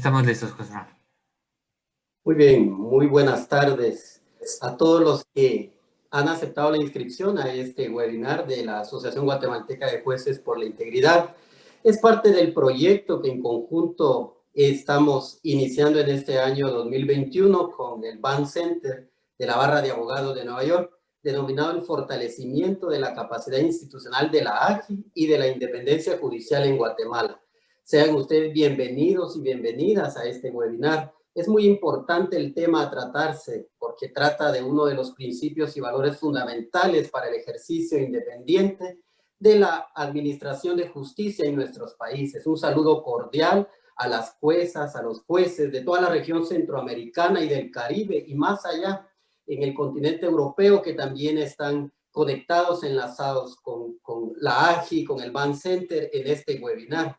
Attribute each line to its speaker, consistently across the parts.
Speaker 1: Estamos listos, José Ron.
Speaker 2: Muy bien, muy buenas tardes a todos los que han aceptado la inscripción a este webinar de la Asociación Guatemalteca de Jueces por la Integridad. Es parte del proyecto que en conjunto estamos iniciando en este año 2021 con el Van Center de la Barra de Abogados de Nueva York, denominado el fortalecimiento de la capacidad institucional de la AJI y de la independencia judicial en Guatemala. Sean ustedes bienvenidos y bienvenidas a este webinar. Es muy importante el tema a tratarse porque trata de uno de los principios y valores fundamentales para el ejercicio independiente de la administración de justicia en nuestros países. Un saludo cordial a las juezas, a los jueces de toda la región centroamericana y del Caribe y más allá en el continente europeo que también están conectados, enlazados con la AJI, con el Van Center en este webinar.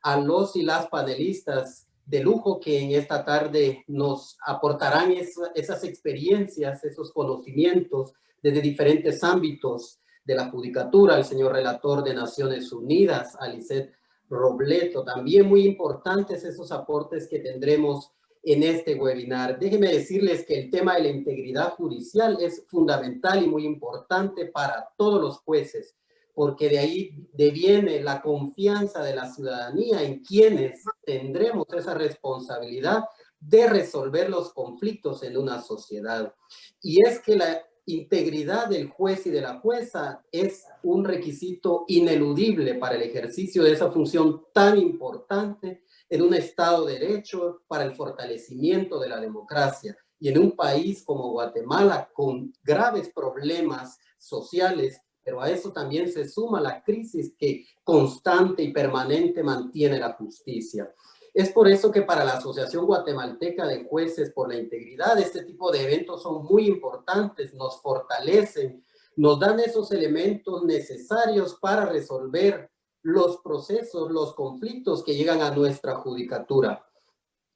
Speaker 2: A los y las panelistas de lujo que en esta tarde nos aportarán esas experiencias, esos conocimientos desde diferentes ámbitos de la judicatura, el señor relator de Naciones Unidas, Alicet Robleto. También muy importantes esos aportes que tendremos en este webinar. Déjenme decirles que el tema de la integridad judicial es fundamental y muy importante para todos los jueces, porque de ahí deviene la confianza de la ciudadanía en quienes tendremos esa responsabilidad de resolver los conflictos en una sociedad. Y es que la integridad del juez y de la jueza es un requisito ineludible para el ejercicio de esa función tan importante en un Estado de Derecho, para el fortalecimiento de la democracia. Y en un país como Guatemala, con graves problemas sociales, pero a eso también se suma la crisis que constante y permanente mantiene la justicia. Es por eso que para la Asociación Guatemalteca de Jueces por la Integridad, este tipo de eventos son muy importantes, nos fortalecen, nos dan esos elementos necesarios para resolver los procesos, los conflictos que llegan a nuestra judicatura.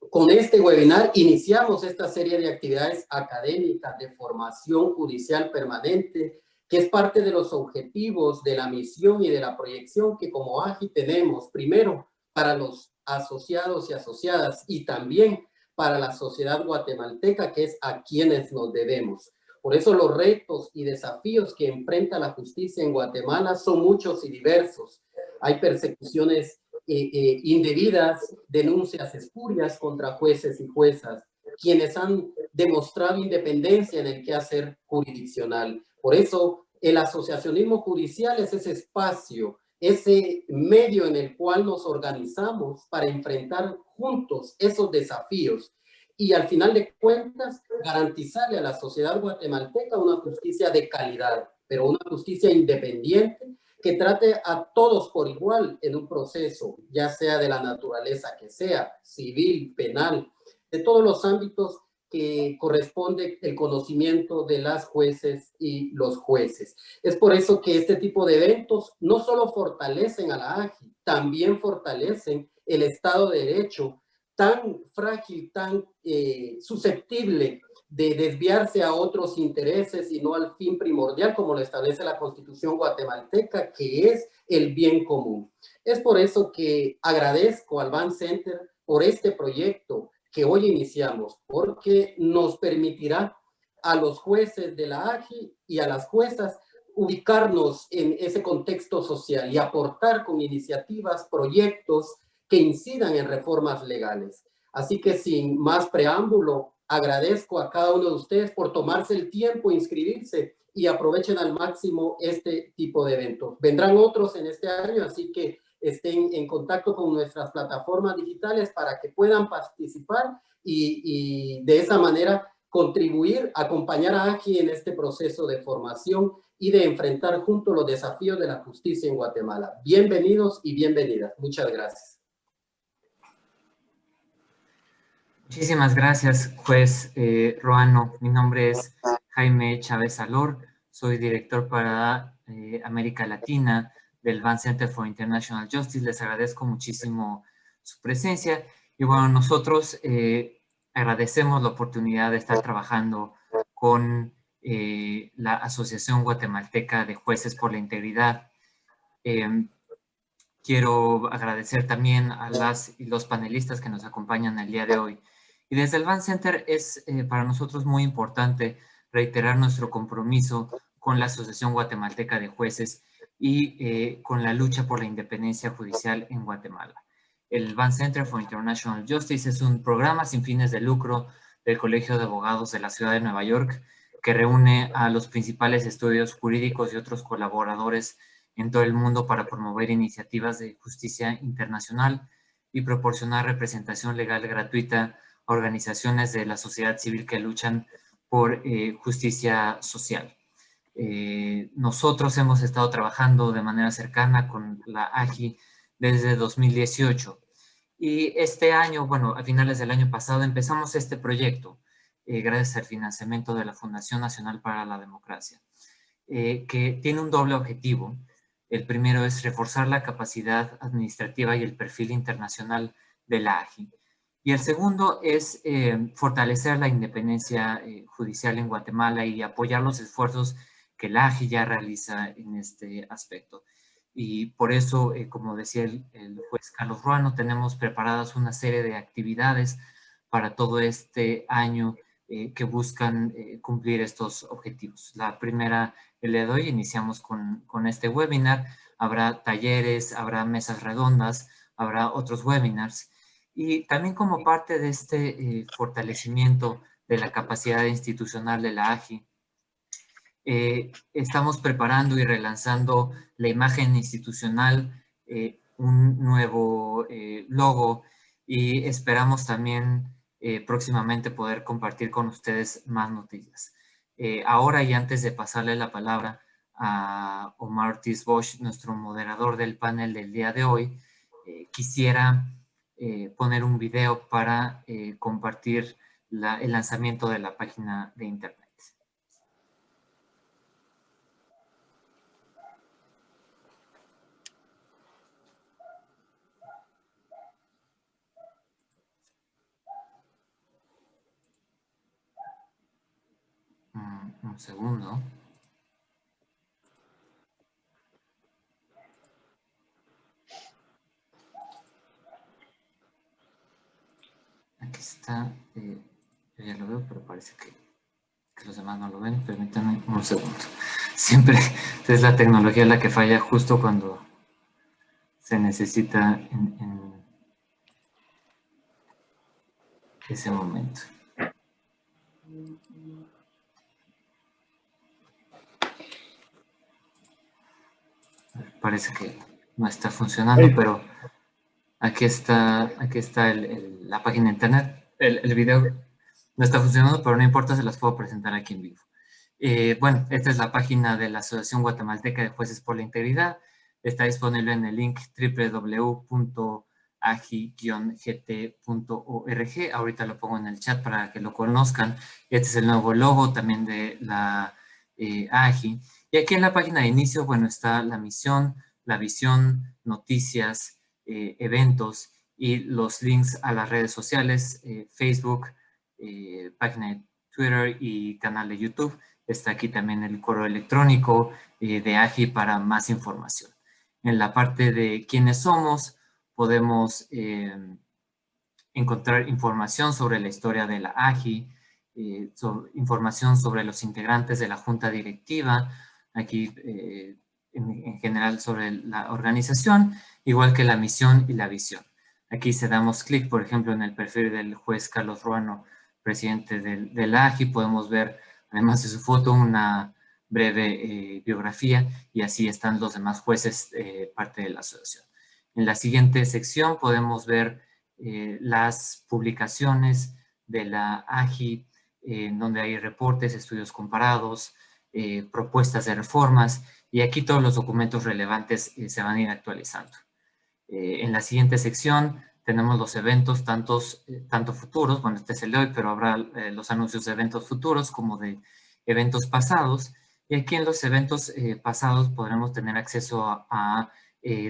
Speaker 2: Con este webinar iniciamos esta serie de actividades académicas de formación judicial permanente, que es parte de los objetivos de la misión y de la proyección que como AJI tenemos, primero para los asociados y asociadas y también para la sociedad guatemalteca, que es a quienes nos debemos. Por eso los retos y desafíos que enfrenta la justicia en Guatemala son muchos y diversos. Hay persecuciones indebidas, denuncias espurias contra jueces y juezas, quienes han demostrado independencia en el quehacer jurisdiccional. Por eso, el asociacionismo judicial es ese espacio, ese medio en el cual nos organizamos para enfrentar juntos esos desafíos y al final de cuentas garantizarle a la sociedad guatemalteca una justicia de calidad, pero una justicia independiente que trate a todos por igual en un proceso, ya sea de la naturaleza que sea, civil, penal, de todos los ámbitos que corresponde el conocimiento de las jueces y los jueces. Es por eso que este tipo de eventos no solo fortalecen a la AJI, también fortalecen el Estado de Derecho, tan frágil, tan susceptible de desviarse a otros intereses y no al fin primordial como lo establece la Constitución guatemalteca, que es el bien común. Es por eso que agradezco al Van Center por este proyecto que hoy iniciamos, porque nos permitirá a los jueces de la AJI y a las juezas ubicarnos en ese contexto social y aportar con iniciativas, proyectos que incidan en reformas legales. Así que sin más preámbulo, agradezco a cada uno de ustedes por tomarse el tiempo, inscribirse y aprovechen al máximo este tipo de eventos. Vendrán otros en este año, así que estén en contacto con nuestras plataformas digitales para que puedan participar y de esa manera contribuir, acompañar a AJI en este proceso de formación y de enfrentar juntos los desafíos de la justicia en Guatemala. Bienvenidos y bienvenidas. Muchas gracias.
Speaker 1: Muchísimas gracias, juez Roano. Mi nombre es Jaime Chávez Alor. Soy director para América Latina del Van Center for International Justice. Les agradezco muchísimo su presencia. Y bueno, nosotros agradecemos la oportunidad de estar trabajando con la Asociación Guatemalteca de Jueces por la Integridad. Quiero agradecer también a las y los panelistas que nos acompañan el día de hoy. Y desde el Van Center es para nosotros muy importante reiterar nuestro compromiso con la Asociación Guatemalteca de Jueces y con la lucha por la independencia judicial en Guatemala. El Van Center for International Justice es un programa sin fines de lucro del Colegio de Abogados de la Ciudad de Nueva York que reúne a los principales estudios jurídicos y otros colaboradores en todo el mundo para promover iniciativas de justicia internacional y proporcionar representación legal gratuita a organizaciones de la sociedad civil que luchan por justicia social. Nosotros hemos estado trabajando de manera cercana con la AJI desde 2018 y este año, bueno, a finales del año pasado empezamos este proyecto gracias al financiamiento de la Fundación Nacional para la Democracia, que tiene un doble objetivo. El primero es reforzar la capacidad administrativa y el perfil internacional de la AJI. Y el segundo es fortalecer la independencia judicial en Guatemala y apoyar los esfuerzos que la AJI ya realiza en este aspecto. Y por eso, como decía el juez Carlos Ruano, tenemos preparadas una serie de actividades para todo este año que buscan cumplir estos objetivos. La primera, el día de hoy, iniciamos con este webinar. Habrá talleres, habrá mesas redondas, habrá otros webinars. Y también como parte de este fortalecimiento de la capacidad institucional de la AJI, estamos preparando y relanzando la imagen institucional, un nuevo logo y esperamos también próximamente poder compartir con ustedes más noticias. Ahora y antes de pasarle la palabra a Omar Ortiz Bosch, nuestro moderador del panel del día de hoy, quisiera poner un video para compartir el lanzamiento de la página de internet. Un segundo. Aquí está. Yo ya lo veo, pero parece que los demás no lo ven. Permítanme un segundo. Siempre es la tecnología la que falla justo cuando se necesita en ese momento. Parece que no está funcionando, pero aquí está la página de internet. El video no está funcionando, pero no importa, se las puedo presentar aquí en vivo. Bueno, esta es la página de la Asociación Guatemalteca de Jueces por la Integridad. Está disponible en el link www.agi-gt.org. Ahorita lo pongo en el chat para que lo conozcan. Este es el nuevo logo también de la AGI. Y aquí en la página de inicio, bueno, está la misión, la visión, noticias, eventos y los links a las redes sociales, Facebook, página de Twitter y canal de YouTube. Está aquí también el correo electrónico de AGI para más información. En la parte de quiénes somos, podemos encontrar información sobre la historia de la AGI, información sobre los integrantes de la junta directiva, aquí en general sobre la organización, igual que la misión y la visión. Aquí si damos clic, por ejemplo, en el perfil del juez Carlos Ruano, presidente de la AGI, podemos ver, además de su foto, una breve biografía y así están los demás jueces parte de la asociación. En la siguiente sección podemos ver las publicaciones de la AGI, donde hay reportes, estudios comparados, propuestas de reformas, y aquí todos los documentos relevantes se van a ir actualizando. En la siguiente sección tenemos los eventos, tanto futuros, bueno, este es el de hoy, pero habrá los anuncios de eventos futuros como de eventos pasados, y aquí en los eventos pasados podremos tener acceso a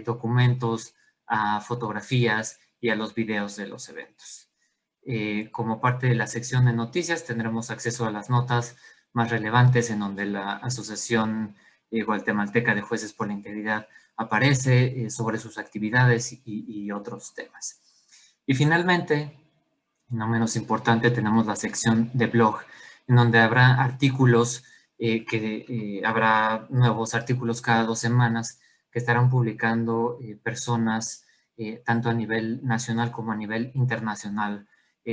Speaker 1: documentos, a fotografías y a los videos de los eventos. Como parte de la sección de noticias tendremos acceso a las notas más relevantes en donde la Asociación Guatemalteca de Jueces por la Integridad aparece, sobre sus actividades y otros temas. Y finalmente, no menos importante, tenemos la sección de blog, en donde habrá artículos, habrá nuevos artículos cada 2 semanas que estarán publicando personas tanto a nivel nacional como a nivel internacional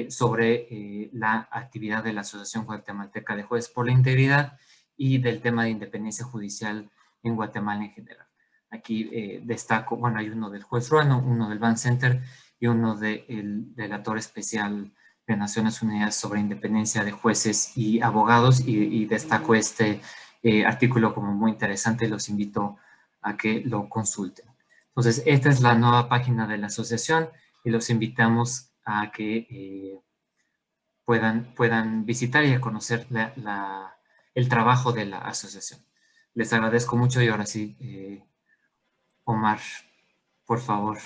Speaker 1: sobre la actividad de la Asociación Guatemalteca de Jueces por la Integridad y del tema de independencia judicial en Guatemala en general. Aquí destaco, bueno, hay uno del juez Ruano, uno del Van Center y uno del relator especial de Naciones Unidas sobre independencia de jueces y abogados, y destaco este artículo como muy interesante y los invito a que lo consulten. Entonces, esta es la nueva página de la asociación y los invitamos a que puedan visitar y a conocer el trabajo de la asociación. Les agradezco mucho y ahora sí, Omar, por favor.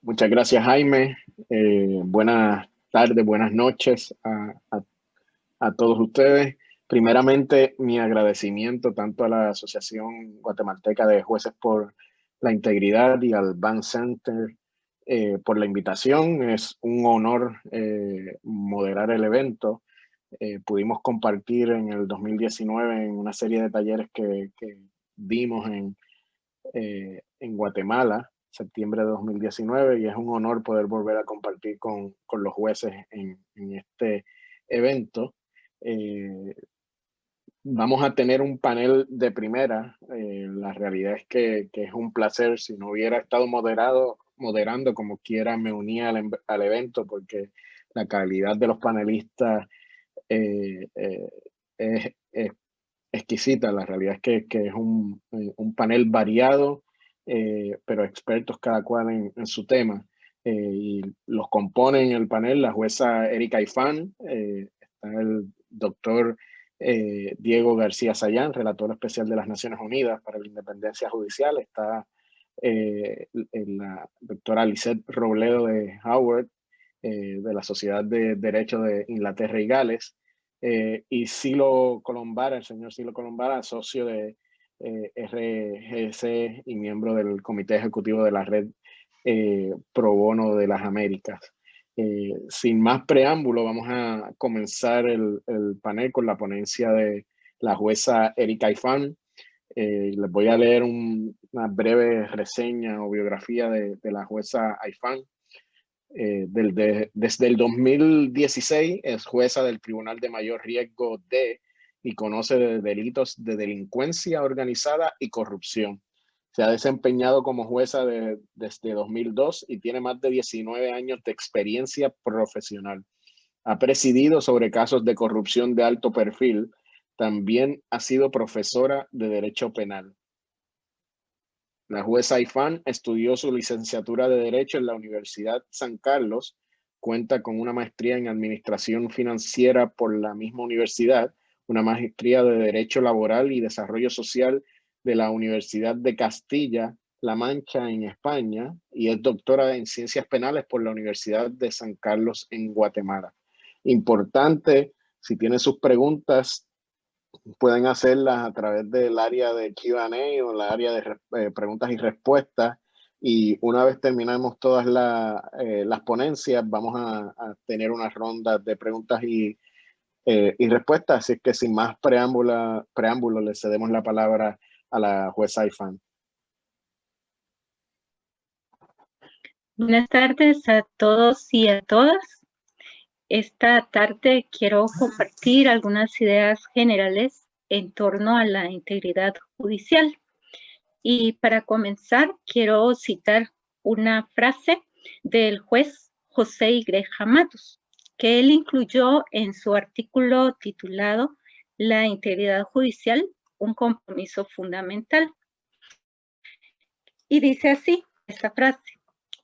Speaker 3: Muchas gracias, Jaime. Buenas tardes, buenas noches a todos ustedes. Primeramente, mi agradecimiento tanto a la Asociación Guatemalteca de Jueces por la Integridad y al Van Center por la invitación. Es un honor moderar el evento. Pudimos compartir en el 2019 en una serie de talleres que dimos en Guatemala, septiembre de 2019, y es un honor poder volver a compartir con los jueces en este evento. Vamos a tener un panel de primera. La realidad es que es un placer. Si no hubiera estado moderando como quiera, me unía al evento, porque la calidad de los panelistas es exquisita. La realidad es que es un panel variado, pero expertos cada cual en su tema. Y los componen el panel la jueza Erika Ifán, está el doctor Diego García Sayán, relator especial de las Naciones Unidas para la Independencia Judicial, está la doctora Lisette Robledo de Howard, de la Sociedad de Derecho de Inglaterra y Gales, y Silo Colombara, el señor Silo Colombara, socio de RGC y miembro del Comité Ejecutivo de la Red Pro Bono de las Américas. Sin más preámbulo, vamos a comenzar el panel con la ponencia de la jueza Erika Ifán. Les voy a leer una breve reseña o biografía de la jueza Ifán. Desde el 2016 es jueza del Tribunal de Mayor Riesgo y conoce de delitos de delincuencia organizada y corrupción. Se ha desempeñado como jueza desde 2002 y tiene más de 19 años de experiencia profesional. Ha presidido sobre casos de corrupción de alto perfil. También ha sido profesora de Derecho Penal. La jueza Ifán estudió su licenciatura de Derecho en la Universidad San Carlos, cuenta con una maestría en Administración Financiera por la misma universidad, una maestría de Derecho Laboral y Desarrollo Social de la Universidad de Castilla-La Mancha en España, y es doctora en Ciencias Penales por la Universidad de San Carlos en Guatemala. Importante, si tienen sus preguntas, pueden hacerlas a través del área de Q&A o el área de preguntas y respuestas, y una vez terminamos todas las ponencias, vamos a tener una ronda de preguntas y respuestas. Así que sin más preámbulo, le cedemos la palabra a la jueza Ifán.
Speaker 4: Buenas tardes a todos y a todas. Esta tarde quiero compartir algunas ideas generales en torno a la integridad judicial. Y para comenzar, quiero citar una frase del juez José Igreja Matos, que él incluyó en su artículo titulado La integridad judicial, un compromiso fundamental. Y dice así esta frase: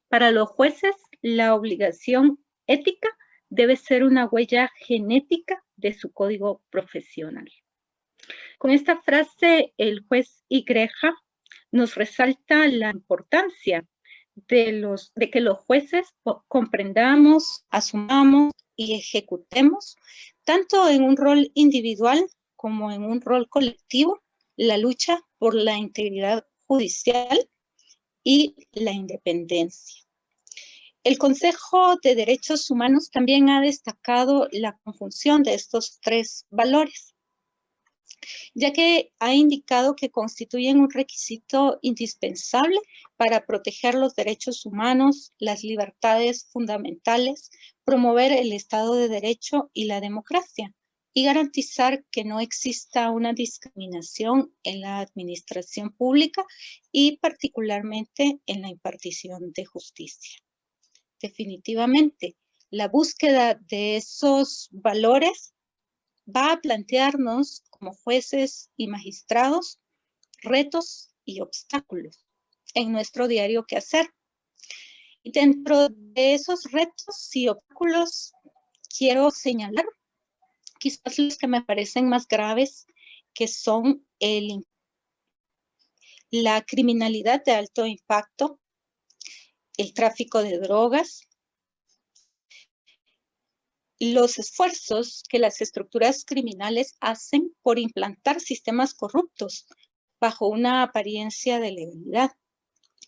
Speaker 4: para los jueces, la obligación ética debe ser una huella genética de su código profesional. Con esta frase, el juez Igreja nos resalta la importancia de que los jueces comprendamos, asumamos y ejecutemos, tanto en un rol individual como en un rol colectivo, la lucha por la integridad judicial y la independencia. El Consejo de Derechos Humanos también ha destacado la conjunción de estos tres valores, ya que ha indicado que constituyen un requisito indispensable para proteger los derechos humanos, las libertades fundamentales, promover el Estado de Derecho y la democracia, y garantizar que no exista una discriminación en la administración pública y particularmente en la impartición de justicia. Definitivamente, la búsqueda de esos valores va a plantearnos como jueces y magistrados retos y obstáculos en nuestro diario quehacer. Y dentro de esos retos y obstáculos quiero señalar quizás los que me parecen más graves, que son la criminalidad de alto impacto, el tráfico de drogas, los esfuerzos que las estructuras criminales hacen por implantar sistemas corruptos bajo una apariencia de legalidad,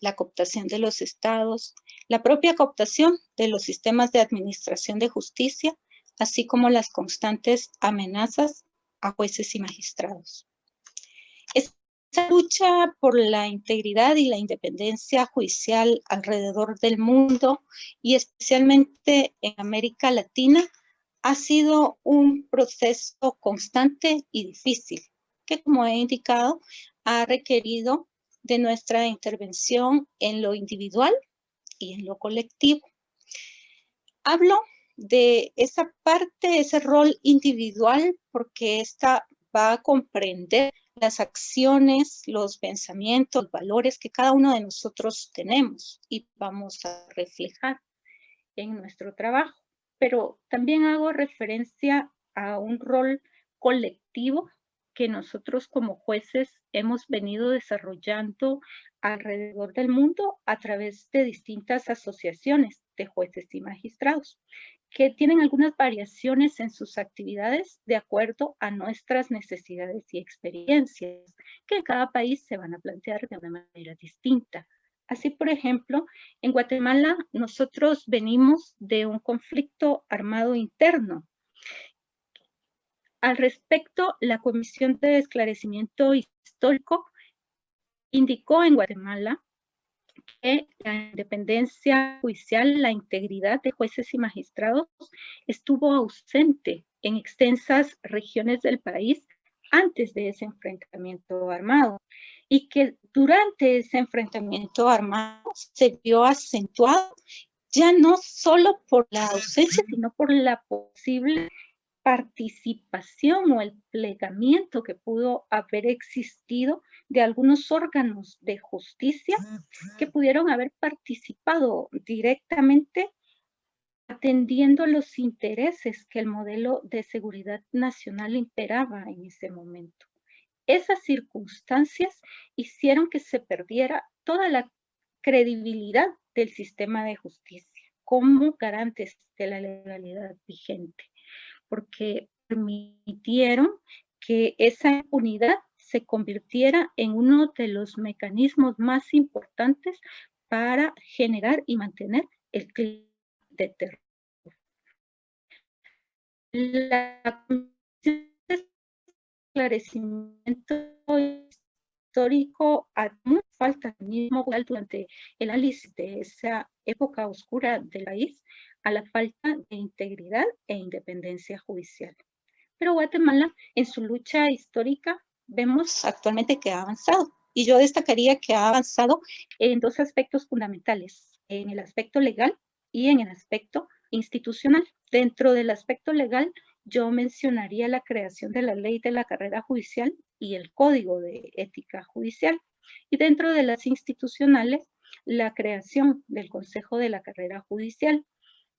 Speaker 4: la cooptación de los estados, la propia cooptación de los sistemas de administración de justicia, así como las constantes amenazas a jueces y magistrados. Esta lucha por la integridad y la independencia judicial alrededor del mundo y especialmente en América Latina ha sido un proceso constante y difícil, que como he indicado, ha requerido de nuestra intervención en lo individual y en lo colectivo. Hablo de esa parte, ese rol individual, porque esta va a comprender las acciones, los pensamientos, los valores que cada uno de nosotros tenemos y vamos a reflejar en nuestro trabajo. Pero también hago referencia a un rol colectivo que nosotros como jueces hemos venido desarrollando alrededor del mundo a través de distintas asociaciones de jueces y magistrados, que tienen algunas variaciones en sus actividades de acuerdo a nuestras necesidades y experiencias, que en cada país se van a plantear de una manera distinta. Así, por ejemplo, en Guatemala nosotros venimos de un conflicto armado interno. Al respecto, la Comisión de Esclarecimiento Histórico indicó en Guatemala que la independencia judicial, la integridad de jueces y magistrados estuvo ausente en extensas regiones del país antes de ese enfrentamiento armado y que durante ese enfrentamiento armado se vio acentuado ya no solo por la ausencia, sino por la posible participación o el plegamiento que pudo haber existido de algunos órganos de justicia que pudieron haber participado directamente atendiendo los intereses que el modelo de seguridad nacional imperaba en ese momento. Esas circunstancias hicieron que se perdiera toda la credibilidad del sistema de justicia como garantes de la legalidad vigente, porque permitieron que esa impunidad se convirtiera en uno de los mecanismos más importantes para generar y mantener el clima de terror. La Comisión de Esclarecimiento Histórico admite falta de mismo durante el análisis de esa época oscura del país a la falta de integridad e independencia judicial. Pero Guatemala, en su lucha histórica, vemos actualmente que ha avanzado. Y yo destacaría que ha avanzado en dos aspectos fundamentales, en el aspecto legal y en el aspecto institucional. Dentro del aspecto legal, yo mencionaría la creación de la ley de la carrera judicial y el código de ética judicial. Y dentro de las institucionales, la creación del Consejo de la Carrera Judicial,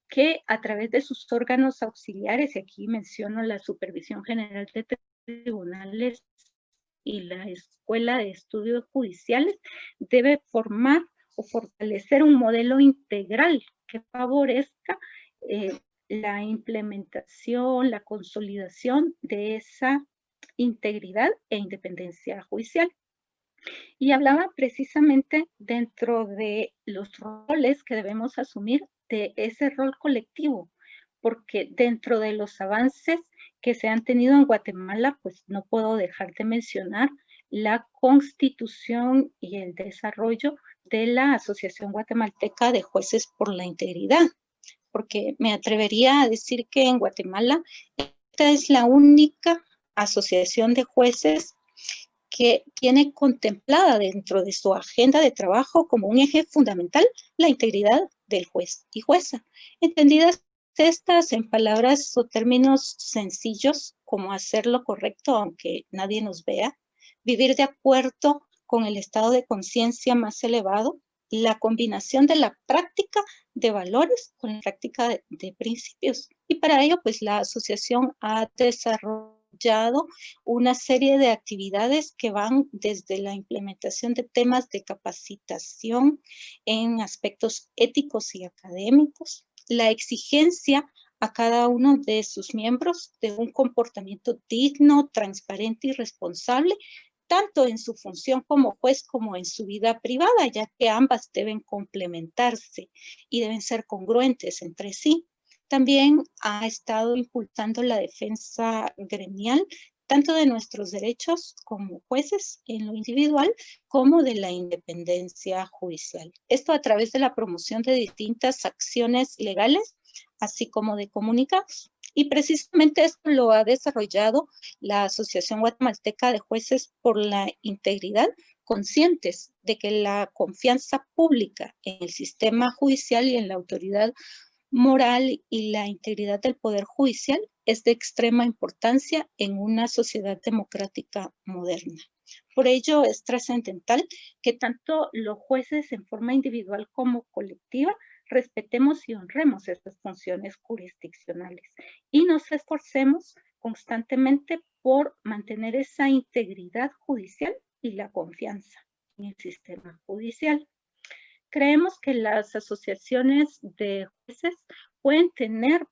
Speaker 4: que a través de sus órganos auxiliares, y aquí menciono la Supervisión General de Tribunales y la Escuela de Estudios Judiciales, debe formar o fortalecer un modelo integral que favorezca la implementación, la consolidación de esa integridad e independencia judicial. Y hablaba precisamente dentro de los roles que debemos asumir de ese rol colectivo, porque dentro de los avances que se han tenido en Guatemala, pues no puedo dejar de mencionar la constitución y el desarrollo de la Asociación Guatemalteca de Jueces por la Integridad, porque me atrevería a decir que en Guatemala esta es la única asociación de jueces que tiene contemplada dentro de su agenda de trabajo como un eje fundamental la integridad del juez y jueza, entendidas estas en palabras o términos sencillos como hacer lo correcto aunque nadie nos vea, vivir de acuerdo con el estado de conciencia más elevado, la combinación de la práctica de valores con la práctica de principios. Y para ello, pues la asociación ha desarrollado una serie de actividades que van desde la implementación de temas de capacitación en aspectos éticos y académicos, la exigencia a cada uno de sus miembros de un comportamiento digno, transparente y responsable, tanto en su función como juez como en su vida privada, ya que ambas deben complementarse y deben ser congruentes entre sí. También ha estado impulsando la defensa gremial, tanto de nuestros derechos como jueces en lo individual, como de la independencia judicial. Esto a través de la promoción de distintas acciones legales, así como de comunicados. Y precisamente esto lo ha desarrollado la Asociación Guatemalteca de Jueces por la Integridad, conscientes de que la confianza pública en el sistema judicial y en la autoridad moral y la integridad del Poder Judicial es de extrema importancia en una sociedad democrática moderna. Por ello, es trascendental que tanto los jueces en forma individual como colectiva respetemos y honremos estas funciones jurisdiccionales y nos esforcemos constantemente por mantener esa integridad judicial y la confianza en el sistema judicial. Creemos que las asociaciones de jueces pueden tener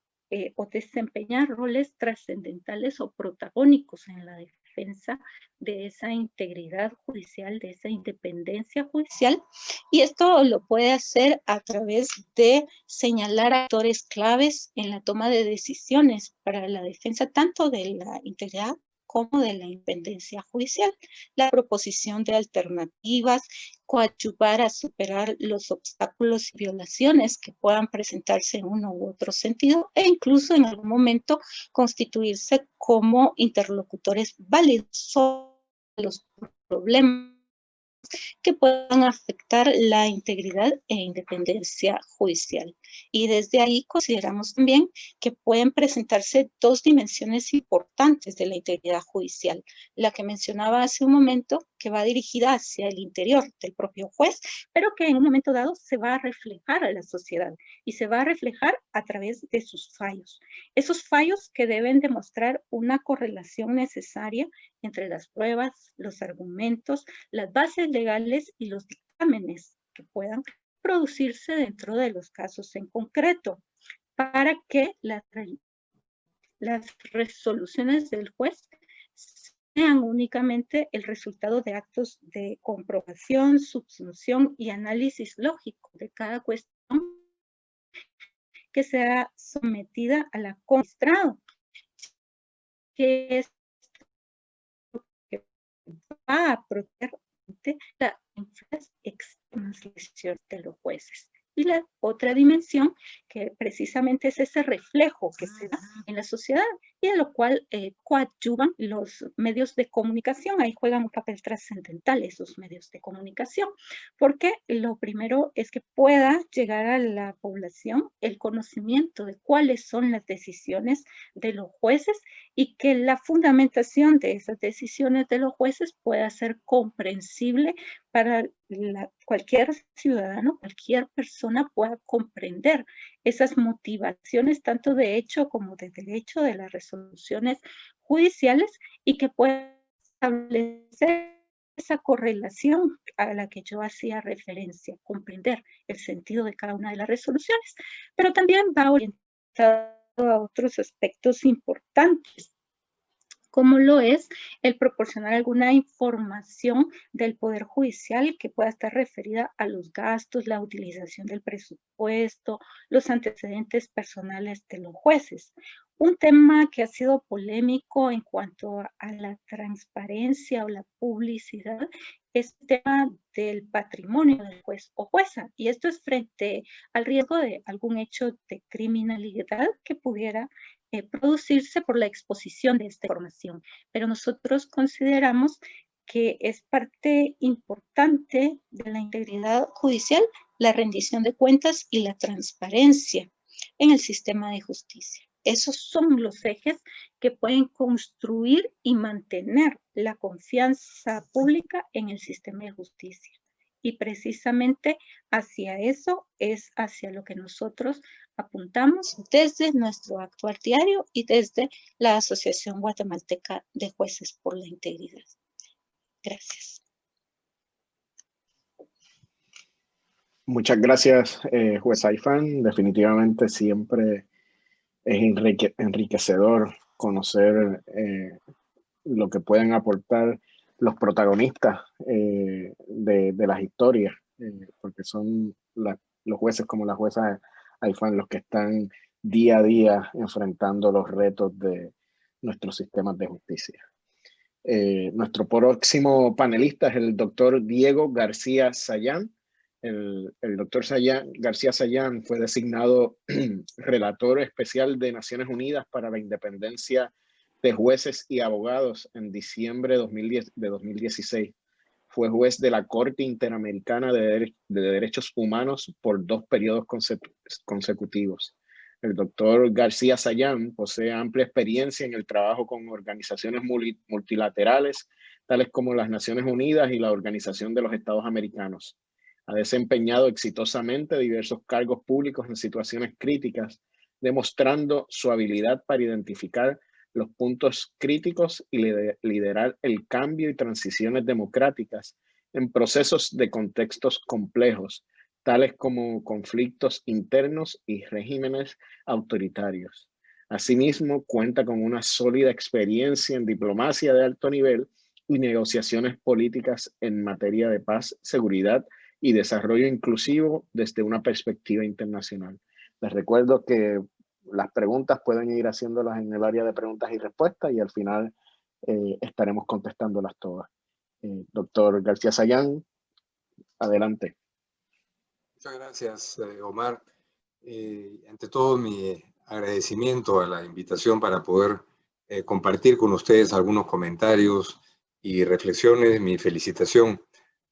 Speaker 4: o desempeñar roles trascendentales o protagónicos en la defensa de esa integridad judicial, de esa independencia judicial, y esto lo puede hacer a través de señalar actores claves en la toma de decisiones para la defensa tanto de la integridad como de la independencia judicial, la proposición de alternativas, coadyuvar a superar los obstáculos y violaciones que puedan presentarse en uno u otro sentido e incluso en algún momento constituirse como interlocutores válidos sobre los problemas que puedan afectar la integridad e independencia judicial. Y desde ahí consideramos también que pueden presentarse dos dimensiones importantes de la integridad judicial. La que mencionaba hace un momento, que va dirigida hacia el interior del propio juez, pero que en un momento dado se va a reflejar a la sociedad y se va a reflejar a través de sus fallos. Esos fallos que deben demostrar una correlación necesaria entre las pruebas, los argumentos, las bases legales y los dictámenes que puedan producirse dentro de los casos en concreto, para que las resoluciones del juez sean únicamente el resultado de actos de comprobación, subsunción y análisis lógico de cada cuestión que sea sometida a la magistrado, que es que va a proteger la extremas lesiones de los jueces. Y la otra dimensión, que precisamente es ese reflejo que se da en la sociedad y de lo cual coadyuvan los medios de comunicación. Ahí juegan un papel trascendental esos medios de comunicación, porque lo primero es que pueda llegar a la población el conocimiento de cuáles son las decisiones de los jueces y que la fundamentación de esas decisiones de los jueces pueda ser comprensible para cualquier ciudadano, cualquier persona pueda comprender esas motivaciones, tanto de hecho como de derecho, de las resoluciones judiciales y que pueda establecer esa correlación a la que yo hacía referencia, comprender el sentido de cada una de las resoluciones, pero también va orientado a otros aspectos importantes, como lo es el proporcionar alguna información del Poder Judicial que pueda estar referida a los gastos, la utilización del presupuesto, los antecedentes personales de los jueces. Un tema que ha sido polémico en cuanto a la transparencia o la publicidad es el tema del patrimonio del juez o jueza, y esto es frente al riesgo de algún hecho de criminalidad que pudiera producirse por la exposición de esta información. Pero nosotros consideramos que es parte importante de la integridad judicial la rendición de cuentas y la transparencia en el sistema de justicia. Esos son los ejes que pueden construir y mantener la confianza pública en el sistema de justicia. Y precisamente hacia eso es hacia lo que nosotros apuntamos desde nuestro actual diario y desde la Asociación Guatemalteca de Jueces por la Integridad. Gracias.
Speaker 3: Muchas gracias, juez Aifán. Definitivamente siempre es enriquecedor conocer lo que pueden aportar los protagonistas de las historias, porque son los jueces como la jueza Aifán los que están día a día enfrentando los retos de nuestros sistemas de justicia. Nuestro próximo panelista es el doctor Diego García Sayán. El doctor García Sayán fue designado relator especial de Naciones Unidas para la independencia de jueces y abogados en diciembre de 2016. Fue juez de la Corte Interamericana de Derechos Humanos por 2 periodos consecutivos. El doctor García Sayán posee amplia experiencia en el trabajo con organizaciones multilaterales, tales como las Naciones Unidas y la Organización de los Estados Americanos. Ha desempeñado exitosamente diversos cargos públicos en situaciones críticas, demostrando su habilidad para identificar los puntos críticos y liderar el cambio y transiciones democráticas en procesos de contextos complejos, tales como conflictos internos y regímenes autoritarios. Asimismo, cuenta con una sólida experiencia en diplomacia de alto nivel y negociaciones políticas en materia de paz, seguridad y desarrollo inclusivo desde una perspectiva internacional. Les recuerdo que las preguntas pueden ir haciéndolas en el área de preguntas y respuestas y al final estaremos contestándolas todas. Doctor García Sayán, adelante.
Speaker 5: Muchas gracias, Omar. Ante todo, mi agradecimiento a la invitación para poder compartir con ustedes algunos comentarios y reflexiones. Mi felicitación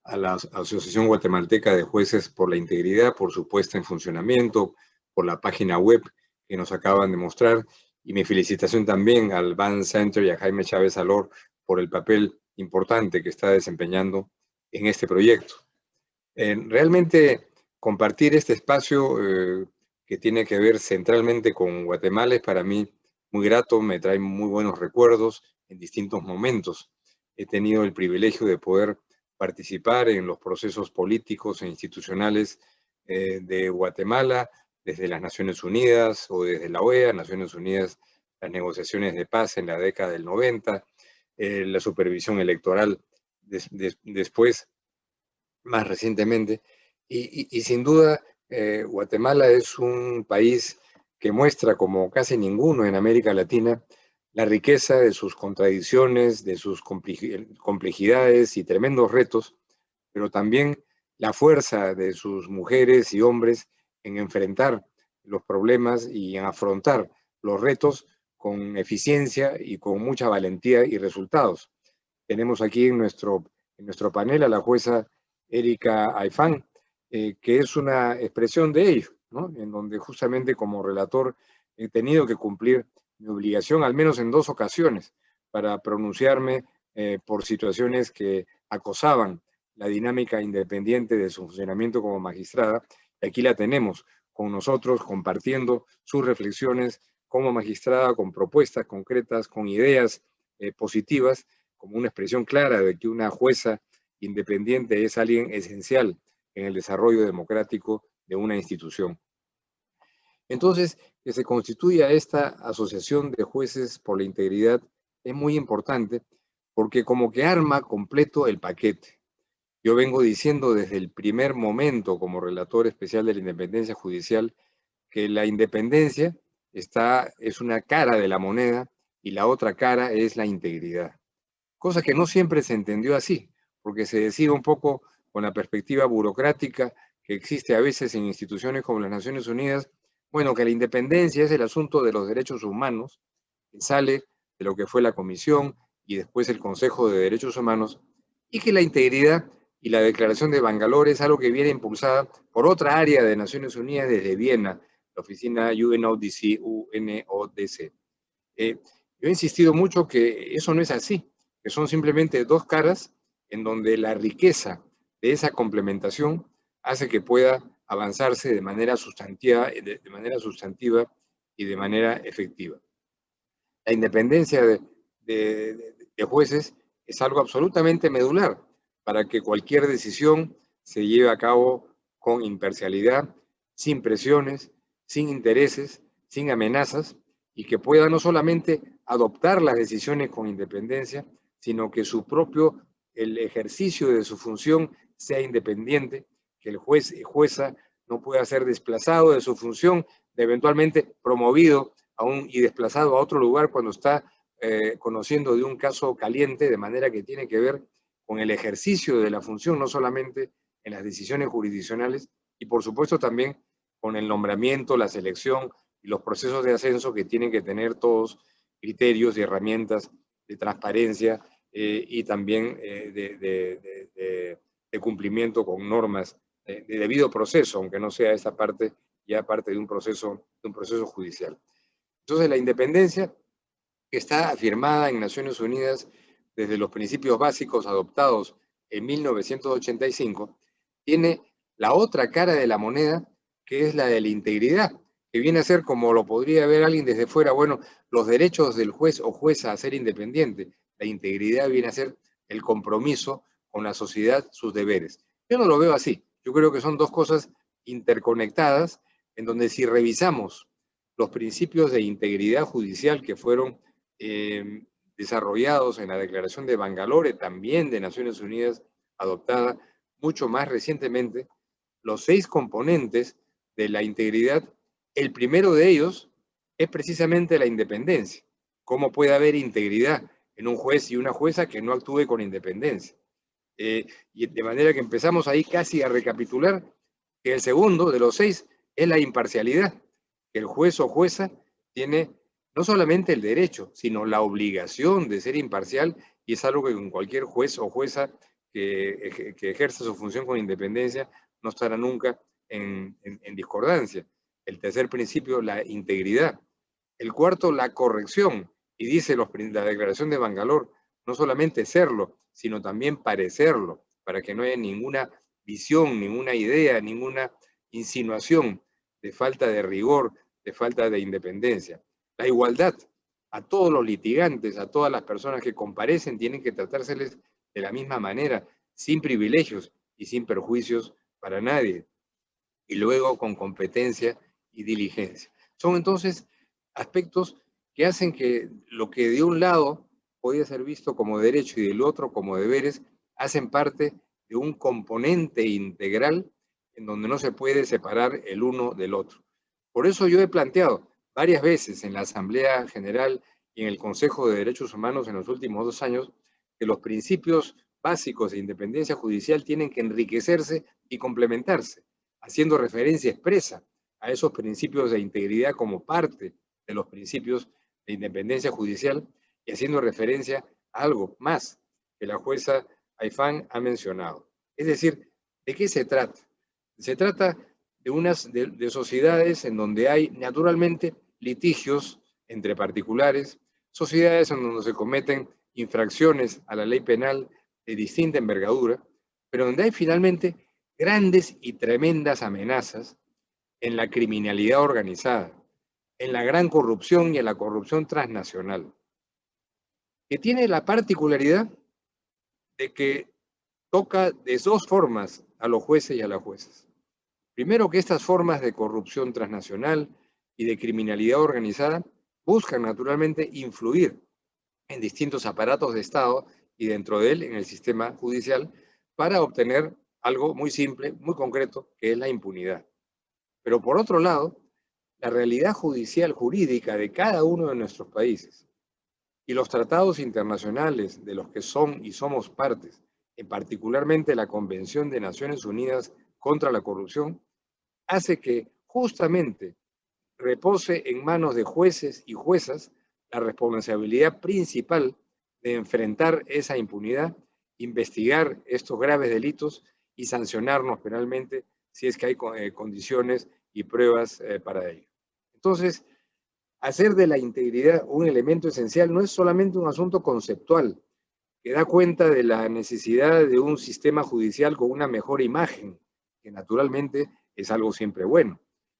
Speaker 5: a la Asociación Guatemalteca de Jueces por la Integridad, por su puesta en funcionamiento, por la página web que nos acaban de mostrar, y mi felicitación también al Van Center y a Jaime Chávez Alor por el papel importante que está desempeñando en este proyecto. Realmente compartir este espacio que tiene que ver centralmente con Guatemala es para mí muy grato, me trae muy buenos recuerdos en distintos momentos. He tenido el privilegio de poder participar en los procesos políticos e institucionales de Guatemala, desde las Naciones Unidas o desde la OEA, Naciones Unidas, las negociaciones de paz en la década del 90, la supervisión electoral después, más recientemente, y sin duda Guatemala es un país que muestra, como casi ninguno en América Latina, la riqueza de sus contradicciones, de sus complejidades y tremendos retos, pero también la fuerza de sus mujeres y hombres en enfrentar los problemas y en afrontar los retos con eficiencia y con mucha valentía y resultados. Tenemos aquí en nuestro panel a la jueza Erika Aifán, que es una expresión de ello, ¿no? En donde justamente como relator he tenido que cumplir mi obligación, al menos en 2 ocasiones, para pronunciarme por situaciones que acosaban la dinámica independiente de su funcionamiento como magistrada. Y aquí la tenemos con nosotros compartiendo sus reflexiones como magistrada, con propuestas concretas, con ideas positivas, como una expresión clara de que una jueza independiente es alguien esencial en el desarrollo democrático de una institución. Entonces, que se constituya esta Asociación de Jueces por la Integridad es muy importante porque como que arma completo el paquete. Yo vengo diciendo desde el primer momento como relator especial de la independencia judicial que la independencia es una cara de la moneda y la otra cara es la integridad. Cosa que no siempre se entendió así, porque se decide un poco con la perspectiva burocrática que existe a veces en instituciones como las Naciones Unidas, bueno, que la independencia es el asunto de los derechos humanos, que sale de lo que fue la Comisión y después el Consejo de Derechos Humanos, y que la integridad y la Declaración de Bangalore es algo que viene impulsada por otra área de Naciones Unidas desde Viena, la oficina UNODC. Yo he insistido mucho que eso no es así, que son simplemente dos caras en donde la riqueza de esa complementación hace que pueda avanzarse de manera sustantiva y de manera efectiva. La independencia de jueces es algo absolutamente medular para que cualquier decisión se lleve a cabo con imparcialidad, sin presiones, sin intereses, sin amenazas, y que pueda no solamente adoptar las decisiones con independencia, sino que el ejercicio de su función sea independiente, que el juez y jueza no pueda ser desplazado de su función, eventualmente promovido y desplazado a otro lugar cuando está conociendo de un caso caliente, de manera que tiene que ver con el ejercicio de la función, no solamente en las decisiones jurisdiccionales, y por supuesto también con el nombramiento, la selección y los procesos de ascenso que tienen que tener todos criterios y herramientas de transparencia y también de cumplimiento con normas de debido proceso, aunque no sea esa parte ya parte de un proceso judicial. Entonces, la independencia, que está afirmada en Naciones Unidas desde los principios básicos adoptados en 1985, tiene la otra cara de la moneda, que es la de la integridad, que viene a ser, como lo podría ver alguien desde fuera, bueno, los derechos del juez o jueza a ser independiente. La integridad viene a ser el compromiso con la sociedad, sus deberes. Yo no lo veo así. Yo creo que son dos cosas interconectadas, en donde si revisamos los principios de integridad judicial que fueron desarrollados en la Declaración de Bangalore, también de Naciones Unidas, adoptada mucho más recientemente, los 6 componentes de la integridad, el primero de ellos es precisamente la independencia. ¿Cómo puede haber integridad en un juez y una jueza que no actúe con independencia? Y de manera que empezamos ahí casi a recapitular que el segundo de los 6 es la imparcialidad, que el juez o jueza tiene no solamente el derecho, sino la obligación de ser imparcial, y es algo que con cualquier juez o jueza que ejerza su función con independencia no estará nunca en discordancia. El tercer principio, la integridad. El cuarto, la corrección. Y dice la Declaración de Bangalore, no solamente serlo, sino también parecerlo, para que no haya ninguna visión, ninguna idea, ninguna insinuación de falta de rigor, de falta de independencia. La igualdad. A todos los litigantes, a todas las personas que comparecen, tienen que tratárseles de la misma manera, sin privilegios y sin perjuicios para nadie. Y luego con competencia y diligencia. Son entonces aspectos que hacen que lo que de un lado podía ser visto como derecho y del otro como deberes, hacen parte de un componente integral en donde no se puede separar el uno del otro. Por eso yo he planteado varias veces en la Asamblea General y en el Consejo de Derechos Humanos en los últimos 2 años que los principios básicos de independencia judicial tienen que enriquecerse y complementarse, haciendo referencia expresa a esos principios de integridad como parte de los principios de independencia judicial y haciendo referencia a algo más que la jueza Aifán ha mencionado. Es decir, ¿de qué se trata? Se trata de sociedades en donde hay naturalmente litigios entre particulares, sociedades en donde se cometen infracciones a la ley penal de distinta envergadura, pero donde hay finalmente grandes y tremendas amenazas en la criminalidad organizada, en la gran corrupción y en la corrupción transnacional, que tiene la particularidad de que toca de 2 formas a los jueces y a las juezas. Primero, que estas formas de corrupción transnacional y de criminalidad organizada buscan naturalmente influir en distintos aparatos de Estado y dentro de él en el sistema judicial para obtener algo muy simple, muy concreto, que es la impunidad. Pero por otro lado, la realidad judicial jurídica de cada uno de nuestros países y los tratados internacionales de los que son y somos partes, en particularmente la Convención de Naciones Unidas contra la Corrupción, hace que justamente repose en manos de jueces y juezas la responsabilidad principal de enfrentar esa impunidad, investigar estos graves delitos y sancionarnos penalmente si es que hay condiciones y pruebas para ello. Entonces, hacer de la integridad un elemento esencial no es solamente un asunto conceptual que da cuenta de la necesidad de un sistema judicial con una mejor imagen, que naturalmente es algo siempre bueno,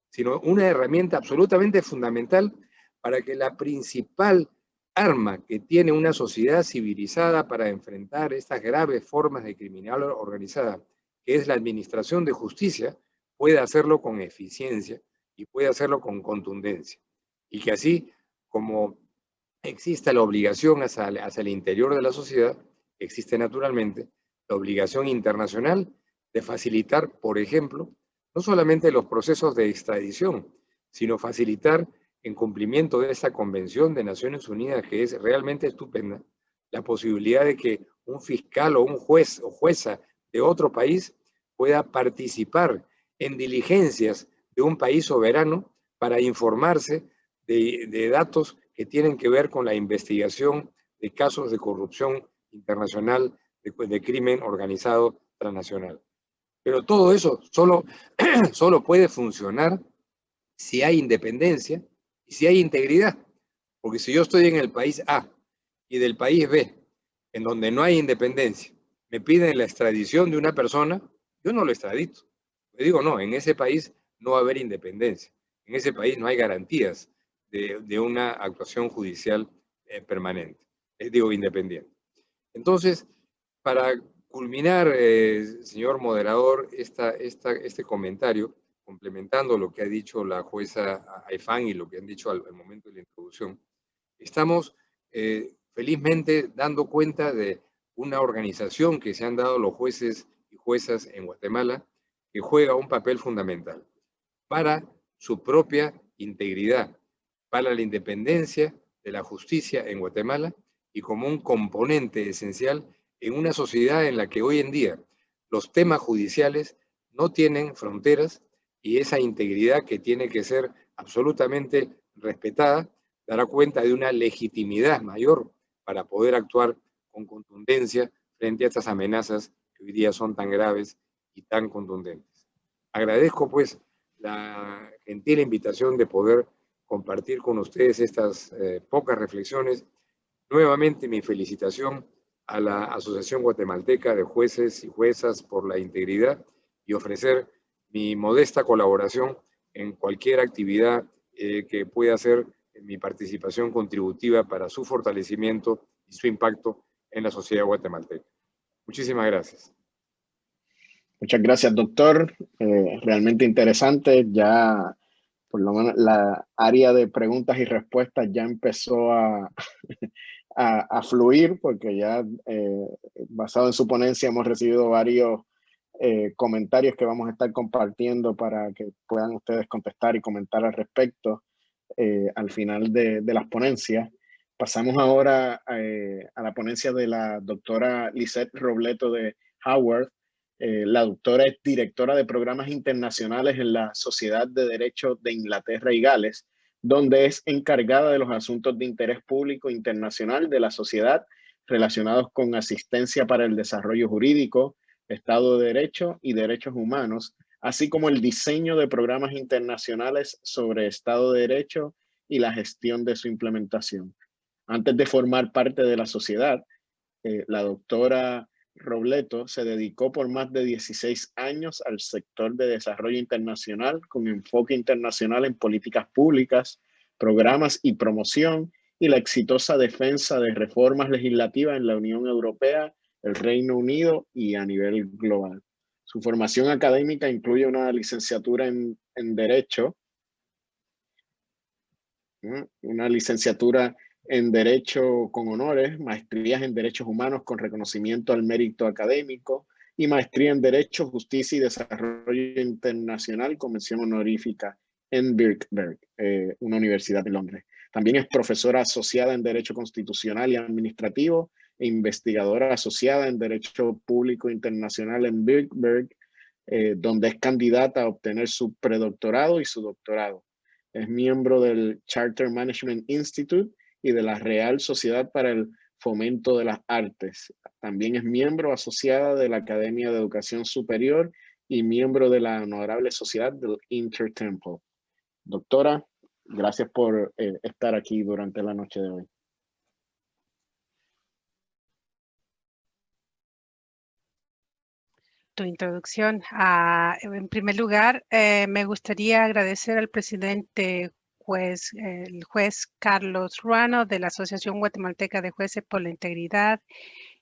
Speaker 5: sino una herramienta absolutamente fundamental para que la principal arma que tiene una sociedad civilizada para enfrentar estas graves formas de criminalidad organizada, que es la administración de justicia, pueda hacerlo con eficiencia y pueda hacerlo con contundencia. Y que así como exista la obligación hacia el interior de la sociedad, existe naturalmente la obligación internacional de facilitar, por ejemplo, no solamente los procesos de extradición, sino facilitar, en cumplimiento de esta Convención de Naciones Unidas, que es realmente estupenda, la posibilidad de que un fiscal o un juez o jueza de otro país pueda participar en diligencias de un país soberano para informarse de datos que tienen que ver con la investigación de casos de corrupción internacional, de crimen organizado transnacional. Pero todo eso solo puede funcionar si hay independencia y si hay integridad. Porque si yo estoy en el país A y del país B, en donde no hay independencia, me piden la extradición de una persona, yo no lo extradito. Le digo, no, en ese país no va a haber independencia. En ese país no hay garantías de una actuación judicial permanente, independiente. Entonces, para culminar, señor moderador, este comentario, complementando lo que ha dicho la jueza Aifán y lo que han dicho al momento de la introducción, estamos felizmente dando cuenta de una organización que se han dado los jueces y juezas en Guatemala, que juega un papel fundamental para su propia integridad, para la independencia de la justicia en Guatemala y como un componente esencial en una sociedad en la que hoy en día los temas judiciales no tienen fronteras y esa integridad que tiene que ser absolutamente respetada dará cuenta de una legitimidad mayor para poder actuar con contundencia frente a estas amenazas que hoy día son tan graves y tan contundentes. Agradezco pues la gentil invitación de poder compartir con ustedes estas pocas reflexiones. Nuevamente mi felicitación a la Asociación Guatemalteca de Jueces y Juezas por la integridad y ofrecer mi modesta colaboración en cualquier actividad que pueda ser mi participación contributiva para su fortalecimiento y su impacto en la sociedad guatemalteca. Muchísimas gracias.
Speaker 3: Muchas gracias, doctor. Realmente interesante. Ya, por lo menos, la área de preguntas y respuestas ya empezó a fluir, porque ya, basado en su ponencia, hemos recibido varios comentarios que vamos a estar compartiendo para que puedan ustedes contestar y comentar al respecto al final de las ponencias. Pasamos ahora a la ponencia de la doctora Lisette Robleto de Howard. La doctora es directora de programas internacionales en la Sociedad de Derecho de Inglaterra y Gales, donde es encargada de los asuntos de interés público internacional de la sociedad relacionados con asistencia para el desarrollo jurídico, Estado de Derecho y derechos humanos, así como el diseño de programas internacionales sobre Estado de Derecho y la gestión de su implementación. Antes de formar parte de la sociedad, la doctora Robleto se dedicó por más de 16 años al sector de desarrollo internacional con enfoque internacional en políticas públicas, programas y promoción y la exitosa defensa de reformas legislativas en la Unión Europea, el Reino Unido y a nivel global. Su formación académica incluye una licenciatura en Derecho, una licenciatura en Derecho con honores, maestrías en Derechos Humanos con reconocimiento al mérito académico y maestría en Derecho, Justicia y Desarrollo Internacional con mención honorífica en Birkbeck, una universidad de Londres. También es profesora asociada en Derecho Constitucional y Administrativo e investigadora asociada en Derecho Público Internacional en Birkbeck, donde es candidata a obtener su predoctorado y su doctorado. Es miembro del Charter Management Institute y de la Real Sociedad para el Fomento de las Artes. También es miembro asociada de la Academia de Educación Superior y miembro de la Honorable Sociedad del Intertemple. Doctora, gracias por estar aquí durante la noche de hoy.
Speaker 6: Tu introducción. En primer lugar, me gustaría agradecer al presidente el juez Carlos Ruano de la Asociación Guatemalteca de Jueces por la Integridad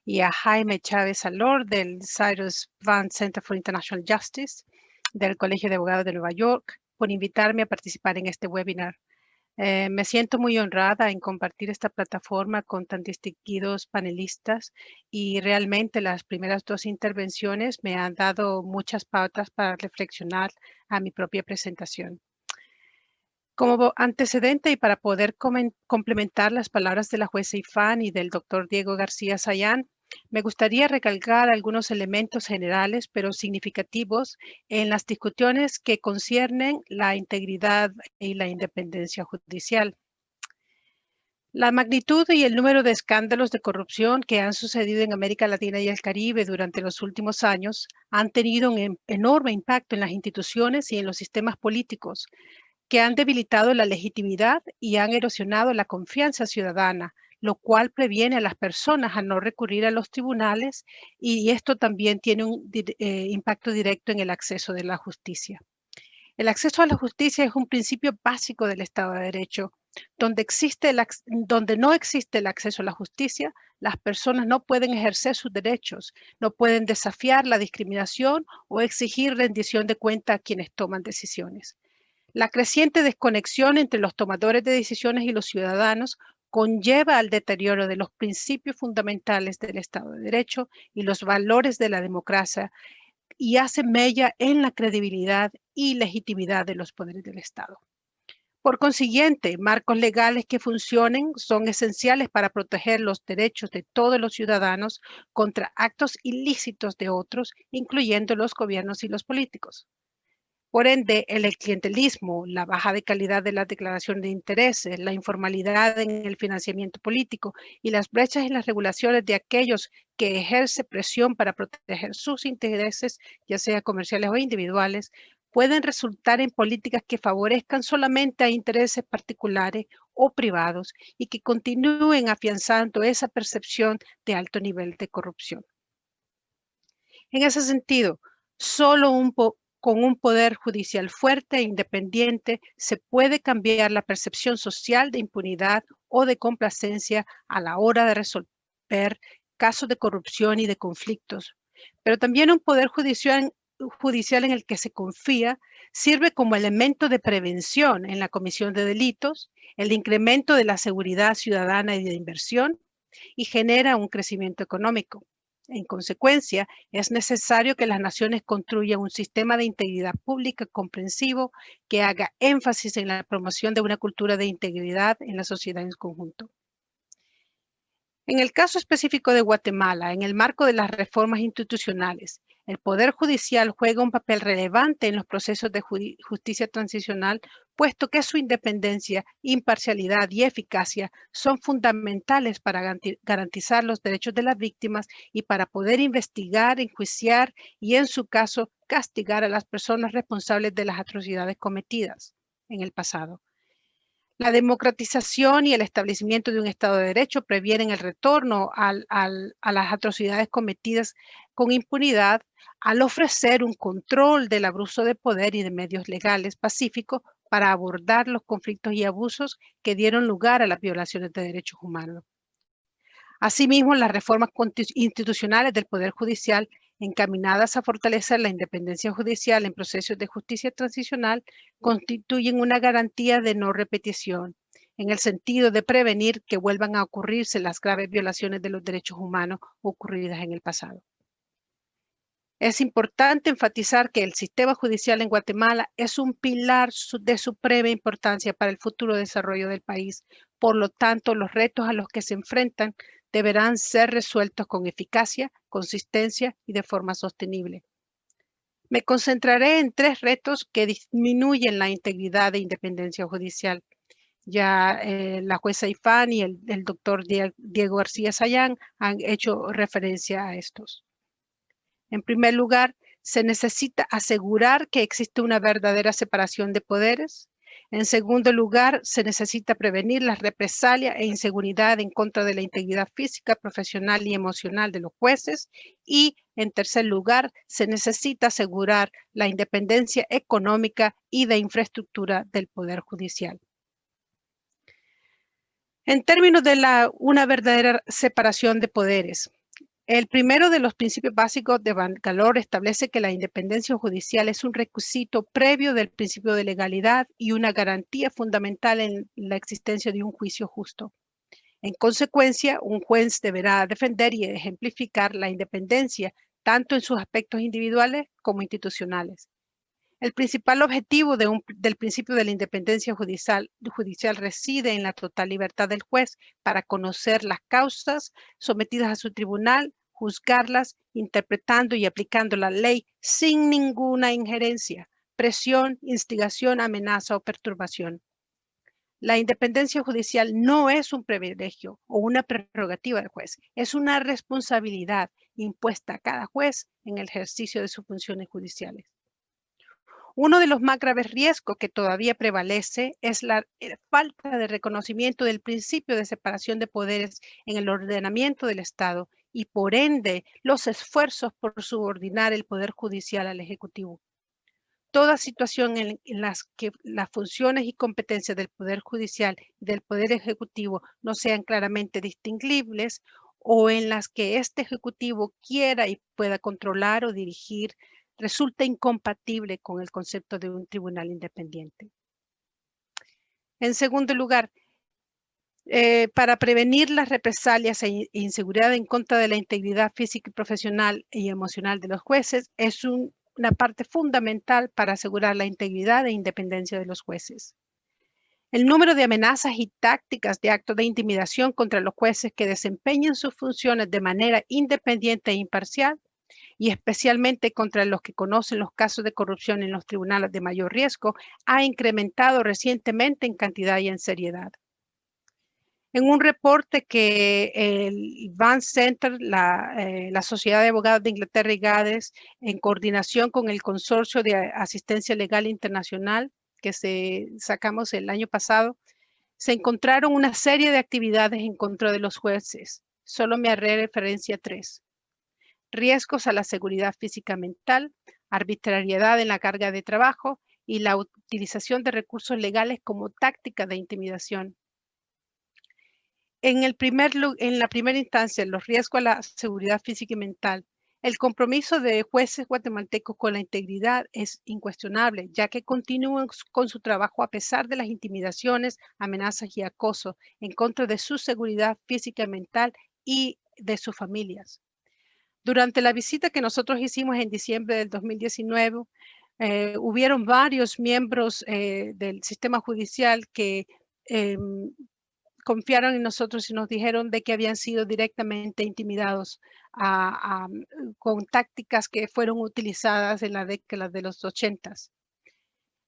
Speaker 6: y a Jaime Chávez Alor del Cyrus Vance Center for International Justice del Colegio de Abogados de Nueva York por invitarme a participar en este webinar. Me siento muy honrada en compartir esta plataforma con tan distinguidos panelistas y realmente las primeras dos intervenciones me han dado muchas pautas para reflexionar a mi propia presentación. Como antecedente y para poder complementar las palabras de la jueza Ifán y del doctor Diego García Sayán, me gustaría recalcar algunos elementos generales pero significativos en las discusiones que conciernen la integridad y la independencia judicial. La magnitud y el número de escándalos de corrupción que han sucedido en América Latina y el Caribe durante los últimos años han tenido un enorme impacto en las instituciones y en los sistemas políticos, que han debilitado la legitimidad y han erosionado la confianza ciudadana, lo cual previene a las personas a no recurrir a los tribunales y esto también tiene un impacto directo en el acceso de la justicia. El acceso a la justicia es un principio básico del Estado de Derecho. Donde no existe el acceso a la justicia, las personas no pueden ejercer sus derechos, no pueden desafiar la discriminación o exigir rendición de cuenta a quienes toman decisiones. La creciente desconexión entre los tomadores de decisiones y los ciudadanos conlleva al deterioro de los principios fundamentales del Estado de Derecho y los valores de la democracia y hace mella en la credibilidad y legitimidad de los poderes del Estado. Por consiguiente, marcos legales que funcionen son esenciales para proteger los derechos de todos los ciudadanos contra actos ilícitos de otros, incluyendo los gobiernos y los políticos. Por ende, el clientelismo, la baja de calidad de la declaración de intereses, la informalidad en el financiamiento político y las brechas en las regulaciones de aquellos que ejercen presión para proteger sus intereses, ya sea comerciales o individuales, pueden resultar en políticas que favorezcan solamente a intereses particulares o privados y que continúen afianzando esa percepción de alto nivel de corrupción. En ese sentido, solo con un poder judicial fuerte e independiente se puede cambiar la percepción social de impunidad o de complacencia a la hora de resolver casos de corrupción y de conflictos. Pero también un poder judicial en el que se confía sirve como elemento de prevención en la comisión de delitos, el incremento de la seguridad ciudadana y de inversión y genera un crecimiento económico. En consecuencia, es necesario que las naciones construyan un sistema de integridad pública comprensivo que haga énfasis en la promoción de una cultura de integridad en la sociedad en conjunto. En el caso específico de Guatemala, en el marco de las reformas institucionales, el Poder Judicial juega un papel relevante en los procesos de justicia transicional, puesto que su independencia, imparcialidad y eficacia son fundamentales para garantizar los derechos de las víctimas y para poder investigar, enjuiciar y, en su caso, castigar a las personas responsables de las atrocidades cometidas en el pasado. La democratización y el establecimiento de un Estado de Derecho previenen el retorno a las atrocidades cometidas con impunidad al ofrecer un control del abuso de poder y de medios legales pacíficos para abordar los conflictos y abusos que dieron lugar a las violaciones de derechos humanos. Asimismo, las reformas institucionales del Poder Judicial encaminadas a fortalecer la independencia judicial en procesos de justicia transicional constituyen una garantía de no repetición. en el sentido de prevenir que vuelvan a ocurrirse las graves violaciones de los derechos humanos ocurridas en el pasado. Es importante enfatizar que el sistema judicial en Guatemala es un pilar de suprema importancia para el futuro desarrollo del país. Por lo tanto, los retos a los que se enfrentan deberán ser resueltos con eficacia, consistencia y de forma sostenible. Me concentraré en 3 retos que disminuyen la integridad e independencia judicial. Ya la jueza Ifán y el doctor Diego García Sayán han hecho referencia a estos. En primer lugar, se necesita asegurar que existe una verdadera separación de poderes. En segundo lugar, se necesita prevenir la represalia e inseguridad en contra de la integridad física, profesional y emocional de los jueces. Y en tercer lugar, se necesita asegurar la independencia económica y de infraestructura del Poder Judicial. En términos de una verdadera separación de poderes, el primero de los principios básicos de Bangalore establece que la independencia judicial es un requisito previo del principio de legalidad y una garantía fundamental en la existencia de un juicio justo. En consecuencia, un juez deberá defender y ejemplificar la independencia tanto en sus aspectos individuales como institucionales. El principal objetivo del principio de la independencia judicial reside en la total libertad del juez para conocer las causas sometidas a su tribunal, juzgarlas, interpretando y aplicando la ley sin ninguna injerencia, presión, instigación, amenaza o perturbación. La independencia judicial no es un privilegio o una prerrogativa del juez, es una responsabilidad impuesta a cada juez en el ejercicio de sus funciones judiciales. Uno de los más graves riesgos que todavía prevalece es la falta de reconocimiento del principio de separación de poderes en el ordenamiento del Estado y, por ende, los esfuerzos por subordinar el Poder Judicial al Ejecutivo. Toda situación en las que las funciones y competencias del Poder Judicial y del Poder Ejecutivo no sean claramente distinguibles o en las que este Ejecutivo quiera y pueda controlar o dirigir resulta incompatible con el concepto de un tribunal independiente. En segundo lugar, para prevenir las represalias e inseguridad en contra de la integridad física y profesional y emocional de los jueces, es una parte fundamental para asegurar la integridad e independencia de los jueces. El número de amenazas y tácticas de actos de intimidación contra los jueces que desempeñan sus funciones de manera independiente e imparcial, y especialmente contra los que conocen los casos de corrupción en los tribunales de mayor riesgo, ha incrementado recientemente en cantidad y en seriedad. En un reporte que el Vance Center, la Sociedad de Abogados de Inglaterra y Gales, en coordinación con el Consorcio de Asistencia Legal Internacional, que sacamos el año pasado, se encontraron una serie de actividades en contra de los jueces. Solo me haré referencia a 3. Riesgos a la seguridad física mental, arbitrariedad en la carga de trabajo y la utilización de recursos legales como táctica de intimidación. En la primera instancia, los riesgos a la seguridad física y mental. El compromiso de jueces guatemaltecos con la integridad es incuestionable, ya que continúan con su trabajo a pesar de las intimidaciones, amenazas y acoso en contra de su seguridad física y mental y de sus familias. Durante la visita que nosotros hicimos en diciembre del 2019, hubieron varios miembros del sistema judicial que confiaron en nosotros y nos dijeron de que habían sido directamente intimidados con tácticas que fueron utilizadas en la década de los 80s.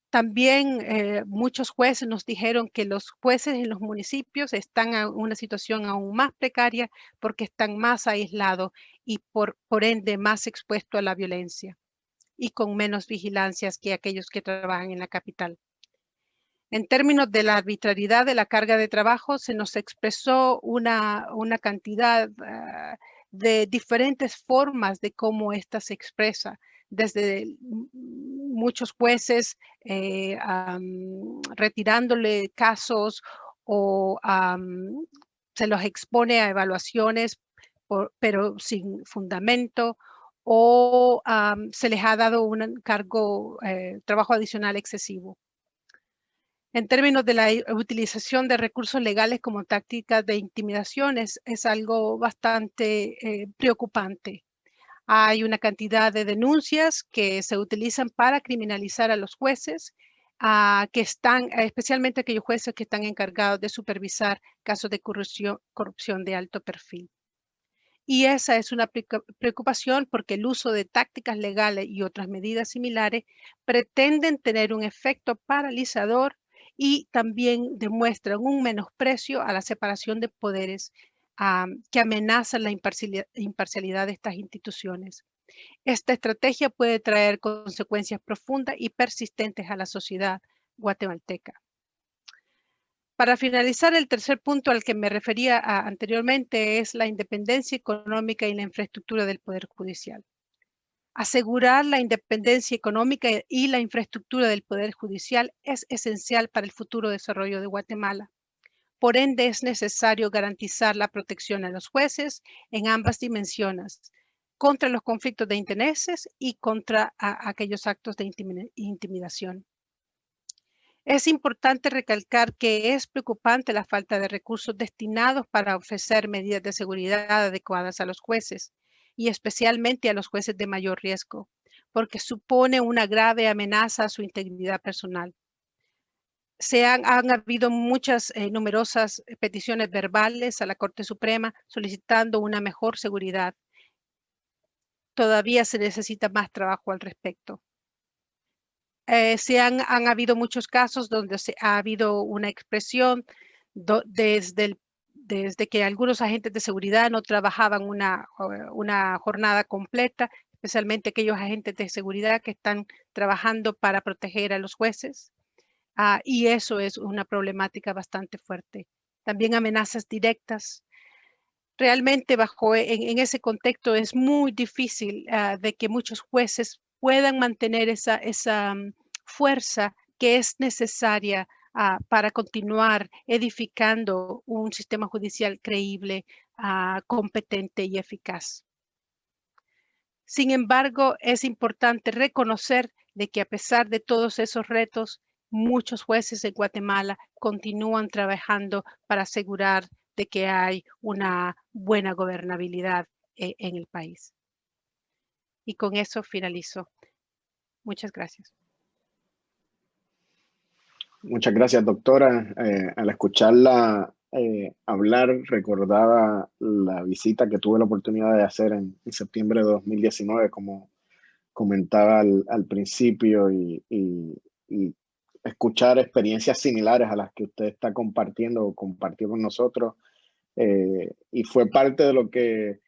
Speaker 6: También muchos jueces nos dijeron que los jueces en los municipios están en una situación aún más precaria porque están más aislados y por ende más expuestos a la violencia y con menos vigilancias que aquellos que trabajan en la capital. En términos de la arbitrariedad de la carga de trabajo, se nos expresó una cantidad de diferentes formas de cómo esta se expresa, desde muchos jueces retirándole casos o se los expone a evaluaciones, pero sin fundamento, o se les ha dado un trabajo adicional excesivo. En términos de la utilización de recursos legales como tácticas de intimidación, es algo bastante preocupante. Hay una cantidad de denuncias que se utilizan para criminalizar a los jueces, que están, especialmente aquellos jueces que están encargados de supervisar casos de corrupción de alto perfil. Y esa es una preocupación porque el uso de tácticas legales y otras medidas similares pretenden tener un efecto paralizador y también demuestran un menosprecio a la separación de poderes que amenazan la imparcialidad de estas instituciones. Esta estrategia puede traer consecuencias profundas y persistentes a la sociedad guatemalteca. Para finalizar, el tercer punto al que me refería anteriormente es la independencia económica y la infraestructura del Poder Judicial. Asegurar la independencia económica y la infraestructura del Poder Judicial es esencial para el futuro desarrollo de Guatemala. Por ende, es necesario garantizar la protección a los jueces en ambas dimensiones, contra los conflictos de intereses y contra aquellos actos de intimidación. Es importante recalcar que es preocupante la falta de recursos destinados para ofrecer medidas de seguridad adecuadas a los jueces y especialmente a los jueces de mayor riesgo, porque supone una grave amenaza a su integridad personal. Han habido muchas numerosas peticiones verbales a la Corte Suprema solicitando una mejor seguridad. Todavía se necesita más trabajo al respecto. Han habido muchos casos donde ha habido una expresión desde que algunos agentes de seguridad no trabajaban una jornada completa, especialmente aquellos agentes de seguridad que están trabajando para proteger a los jueces. Y eso es una problemática bastante fuerte. También amenazas directas. Realmente en ese contexto es muy difícil de que muchos jueces puedan mantener esa fuerza que es necesaria para continuar edificando un sistema judicial creíble, competente y eficaz. Sin embargo, es importante reconocer de que a pesar de todos esos retos, muchos jueces de Guatemala continúan trabajando para asegurar de que hay una buena gobernabilidad en el país. Y con eso finalizo. Muchas gracias.
Speaker 3: Muchas gracias, doctora. Al escucharla hablar, recordaba la visita que tuve la oportunidad de hacer en septiembre de 2019, como comentaba al principio, y escuchar experiencias similares a las que usted está compartiendo o compartió con nosotros. Y fue parte de lo que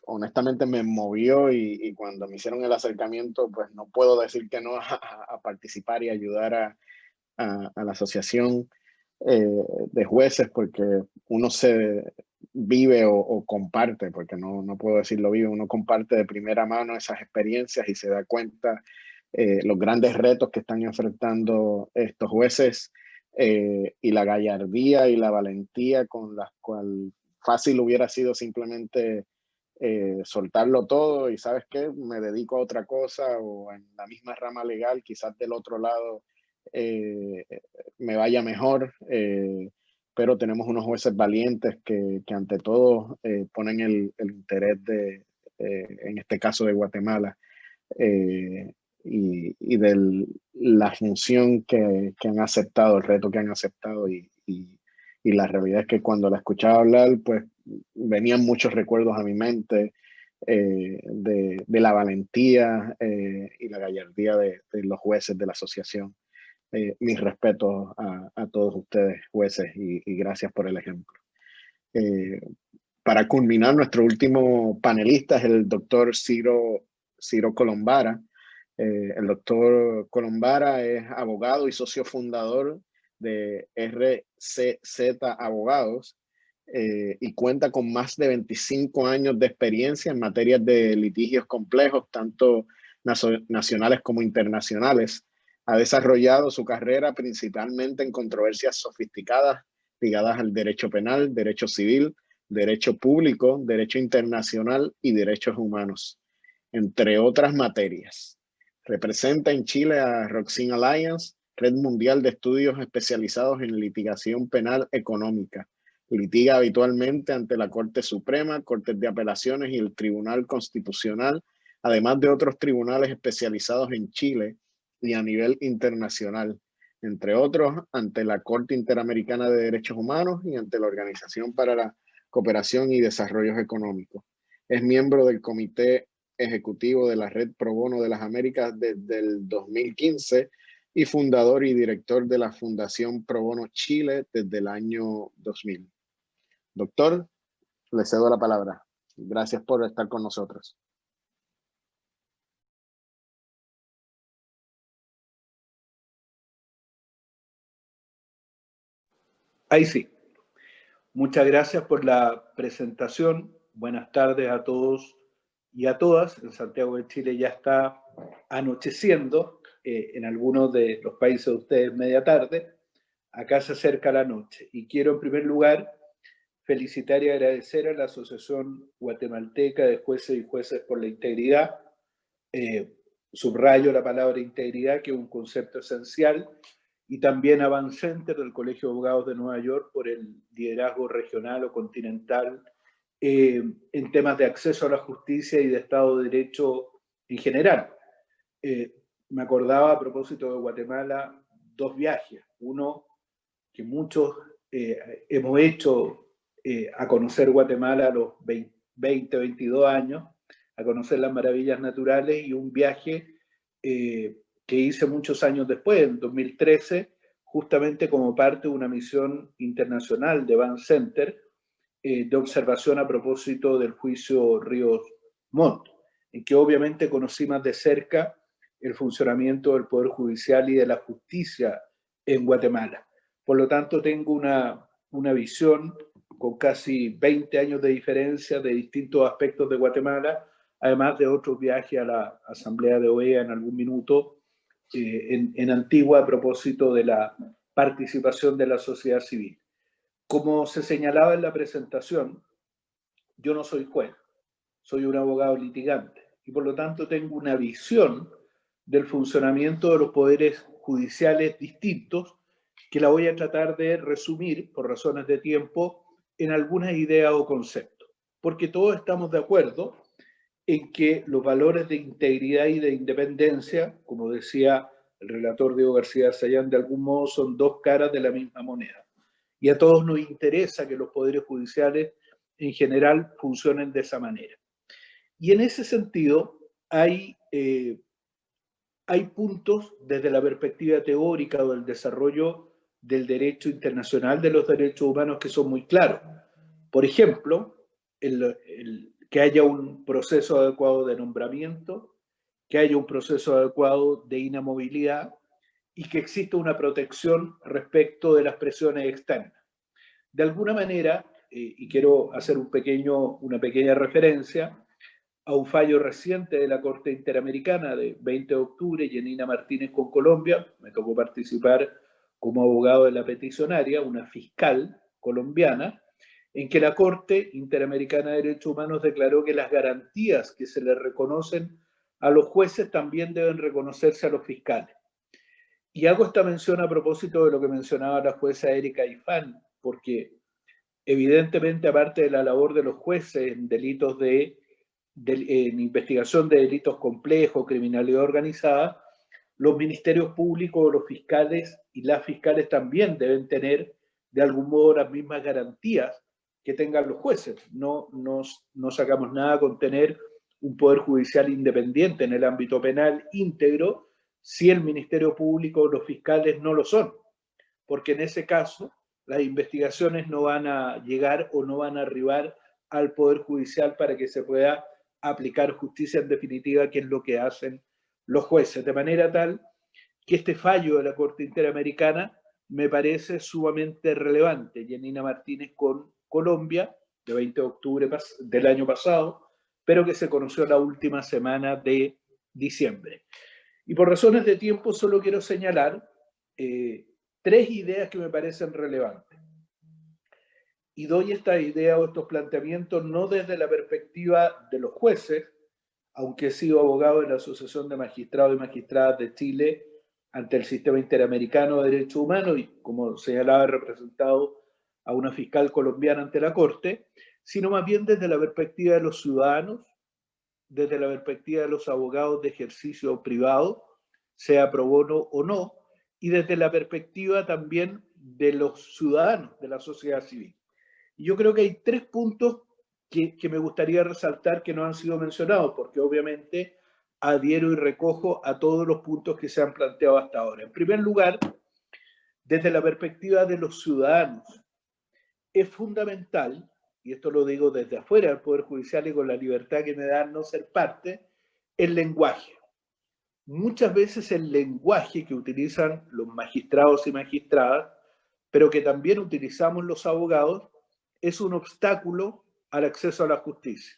Speaker 3: honestamente me movió y cuando me hicieron el acercamiento, pues no puedo decir que no a participar y ayudar a la asociación de jueces, porque uno se vive o comparte, porque no puedo decirlo vive, uno comparte de primera mano esas experiencias y se da cuenta los grandes retos que están enfrentando estos jueces y la gallardía y la valentía con la cual fácil hubiera sido simplemente soltarlo todo y ¿sabes qué? Me dedico a otra cosa, o en la misma rama legal, quizás del otro lado me vaya mejor, pero tenemos unos jueces valientes que ante todo ponen el interés en este caso de Guatemala, y de la función que han aceptado, el reto que han aceptado, y la realidad es que cuando la escuchaba hablar, pues venían muchos recuerdos a mi mente de la valentía y la gallardía de los jueces de la asociación. Mis respetos a todos ustedes, jueces, y gracias por el ejemplo. Para culminar, nuestro último panelista es el doctor Ciro Colombara. El doctor Colombara es abogado y socio fundador de RCZ Abogados y cuenta con más de 25 años de experiencia en materias de litigios complejos, tanto nacionales como internacionales. Ha desarrollado su carrera principalmente en controversias sofisticadas ligadas al derecho penal, derecho civil, derecho público, derecho internacional y derechos humanos, entre otras materias. Representa en Chile a Roxin Alliance, Red Mundial de Estudios Especializados en Litigación Penal Económica. Litiga habitualmente ante la Corte Suprema, Cortes de Apelaciones y el Tribunal Constitucional, además de otros tribunales especializados en Chile y a nivel internacional, entre otros ante la Corte Interamericana de Derechos Humanos y ante la Organización para la Cooperación y Desarrollo Económico. Es miembro del Comité Ejecutivo de la Red Pro Bono de las Américas desde el 2015 y fundador y director de la Fundación Pro Bono Chile desde el año 2000. Doctor, le cedo la palabra. Gracias por estar con nosotros.
Speaker 7: Ahí sí. Muchas gracias por la presentación. Buenas tardes a todos y a todas. En Santiago de Chile ya está anocheciendo. En algunos de los países de ustedes media tarde. Acá se acerca la noche. Y quiero en primer lugar felicitar y agradecer a la Asociación Guatemalteca de Jueces y Jueces por la Integridad. Subrayo la palabra integridad, que es un concepto esencial, y también a Van Center del Colegio de Abogados de Nueva York por el liderazgo regional o continental en temas de acceso a la justicia y de Estado de Derecho en general. Me acordaba a propósito de Guatemala dos viajes. Uno que muchos hemos hecho a conocer Guatemala a los 20, 22 años, a conocer las maravillas naturales, y un viaje que hice muchos años después, en 2013, justamente como parte de una misión internacional de Van Center de observación a propósito del juicio Ríos Montt, en que obviamente conocí más de cerca el funcionamiento del Poder Judicial y de la justicia en Guatemala. Por lo tanto, tengo una visión con casi 20 años de diferencia de distintos aspectos de Guatemala, además de otros viajes a la Asamblea de OEA en algún minuto en Antigua a propósito de la participación de la sociedad civil. Como se señalaba en la presentación, yo no soy juez, soy un abogado litigante y por lo tanto tengo una visión del funcionamiento de los poderes judiciales distintos que la voy a tratar de resumir por razones de tiempo en algunas ideas o conceptos, porque todos estamos de acuerdo en que los valores de integridad y de independencia, como decía el relator Diego García Sayán, de algún modo son dos caras de la misma moneda. Y a todos nos interesa que los poderes judiciales en general funcionen de esa manera. Y en ese sentido hay puntos desde la perspectiva teórica o del desarrollo del derecho internacional de los derechos humanos que son muy claros. Por ejemplo, que haya un proceso adecuado de nombramiento, que haya un proceso adecuado de inamovilidad y que exista una protección respecto de las presiones externas. De alguna manera, y quiero hacer una pequeña referencia a un fallo reciente de la Corte Interamericana de 20 de octubre, Yanina Martínez con Colombia, me tocó participar como abogado de la peticionaria, una fiscal colombiana, en que la Corte Interamericana de Derechos Humanos declaró que las garantías que se le reconocen a los jueces también deben reconocerse a los fiscales. Y hago esta mención a propósito de lo que mencionaba la jueza Erika Ifán, porque evidentemente, aparte de la labor de los jueces en delitos en investigación de delitos complejos, criminalidad organizada, los ministerios públicos, los fiscales y las fiscales también deben tener de algún modo las mismas garantías que tengan los jueces. No sacamos nada con tener un poder judicial independiente en el ámbito penal íntegro si el ministerio público o los fiscales no lo son, porque en ese caso las investigaciones no van a llegar o no van a arribar al Poder Judicial para que se pueda aplicar justicia en definitiva, que es lo que hacen los jueces. De manera tal que este fallo de la Corte Interamericana me parece sumamente relevante. Yanina Martínez con Colombia, de 20 de octubre del año pasado, pero que se conoció la última semana de diciembre. Y por razones de tiempo solo quiero señalar tres ideas que me parecen relevantes. Y doy estas ideas o estos planteamientos no desde la perspectiva de los jueces, aunque he sido abogado de la Asociación de Magistrados y Magistradas de Chile ante el sistema interamericano de derechos humanos y, como señalaba, representado a una fiscal colombiana ante la Corte, sino más bien desde la perspectiva de los ciudadanos, desde la perspectiva de los abogados de ejercicio privado, sea pro bono o no, y desde la perspectiva también de los ciudadanos, de la sociedad civil. Y yo creo que hay 3 puntos que me gustaría resaltar que no han sido mencionados, porque obviamente adhiero y recojo a todos los puntos que se han planteado hasta ahora. En primer lugar, desde la perspectiva de los ciudadanos, es fundamental, y esto lo digo desde afuera del Poder Judicial y con la libertad que me da no ser parte, el lenguaje. Muchas veces el lenguaje que utilizan los magistrados y magistradas, pero que también utilizamos los abogados, es un obstáculo al acceso a la justicia.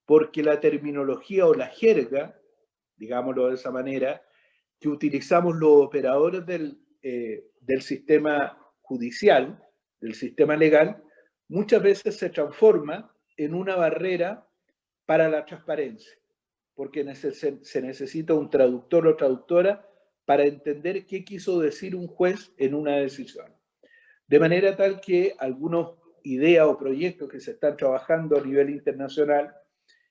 Speaker 7: Porque la terminología o la jerga, digámoslo de esa manera, que utilizamos los operadores del sistema judicial, del sistema legal, muchas veces se transforma en una barrera para la transparencia, porque se necesita un traductor o traductora para entender qué quiso decir un juez en una decisión. De manera tal que algunas ideas o proyectos que se están trabajando a nivel internacional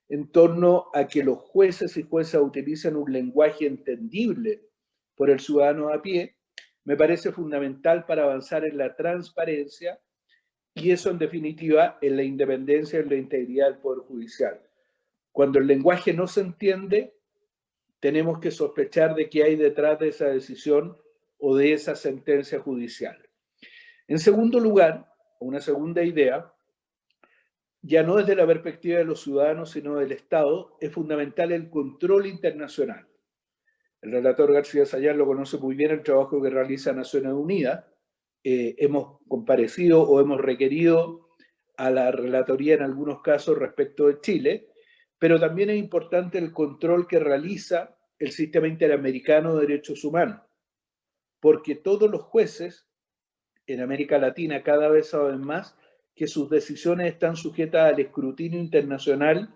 Speaker 7: en torno a que los jueces y juezas utilicen un lenguaje entendible por el ciudadano a pie, me parece fundamental para avanzar en la transparencia y eso en definitiva en la independencia y en la integridad del Poder Judicial. Cuando el lenguaje no se entiende, tenemos que sospechar de qué hay detrás de esa decisión o de esa sentencia judicial. En segundo lugar, una segunda idea, ya no desde la perspectiva de los ciudadanos, sino del Estado, es fundamental el control internacional. El relator García Sayán lo conoce muy bien el trabajo que realiza Naciones Unidas. Hemos comparecido o hemos requerido a la relatoría en algunos casos respecto de Chile, pero también es importante el control que realiza el sistema interamericano de derechos humanos, porque todos los jueces en América Latina cada vez saben más que sus decisiones están sujetas al escrutinio internacional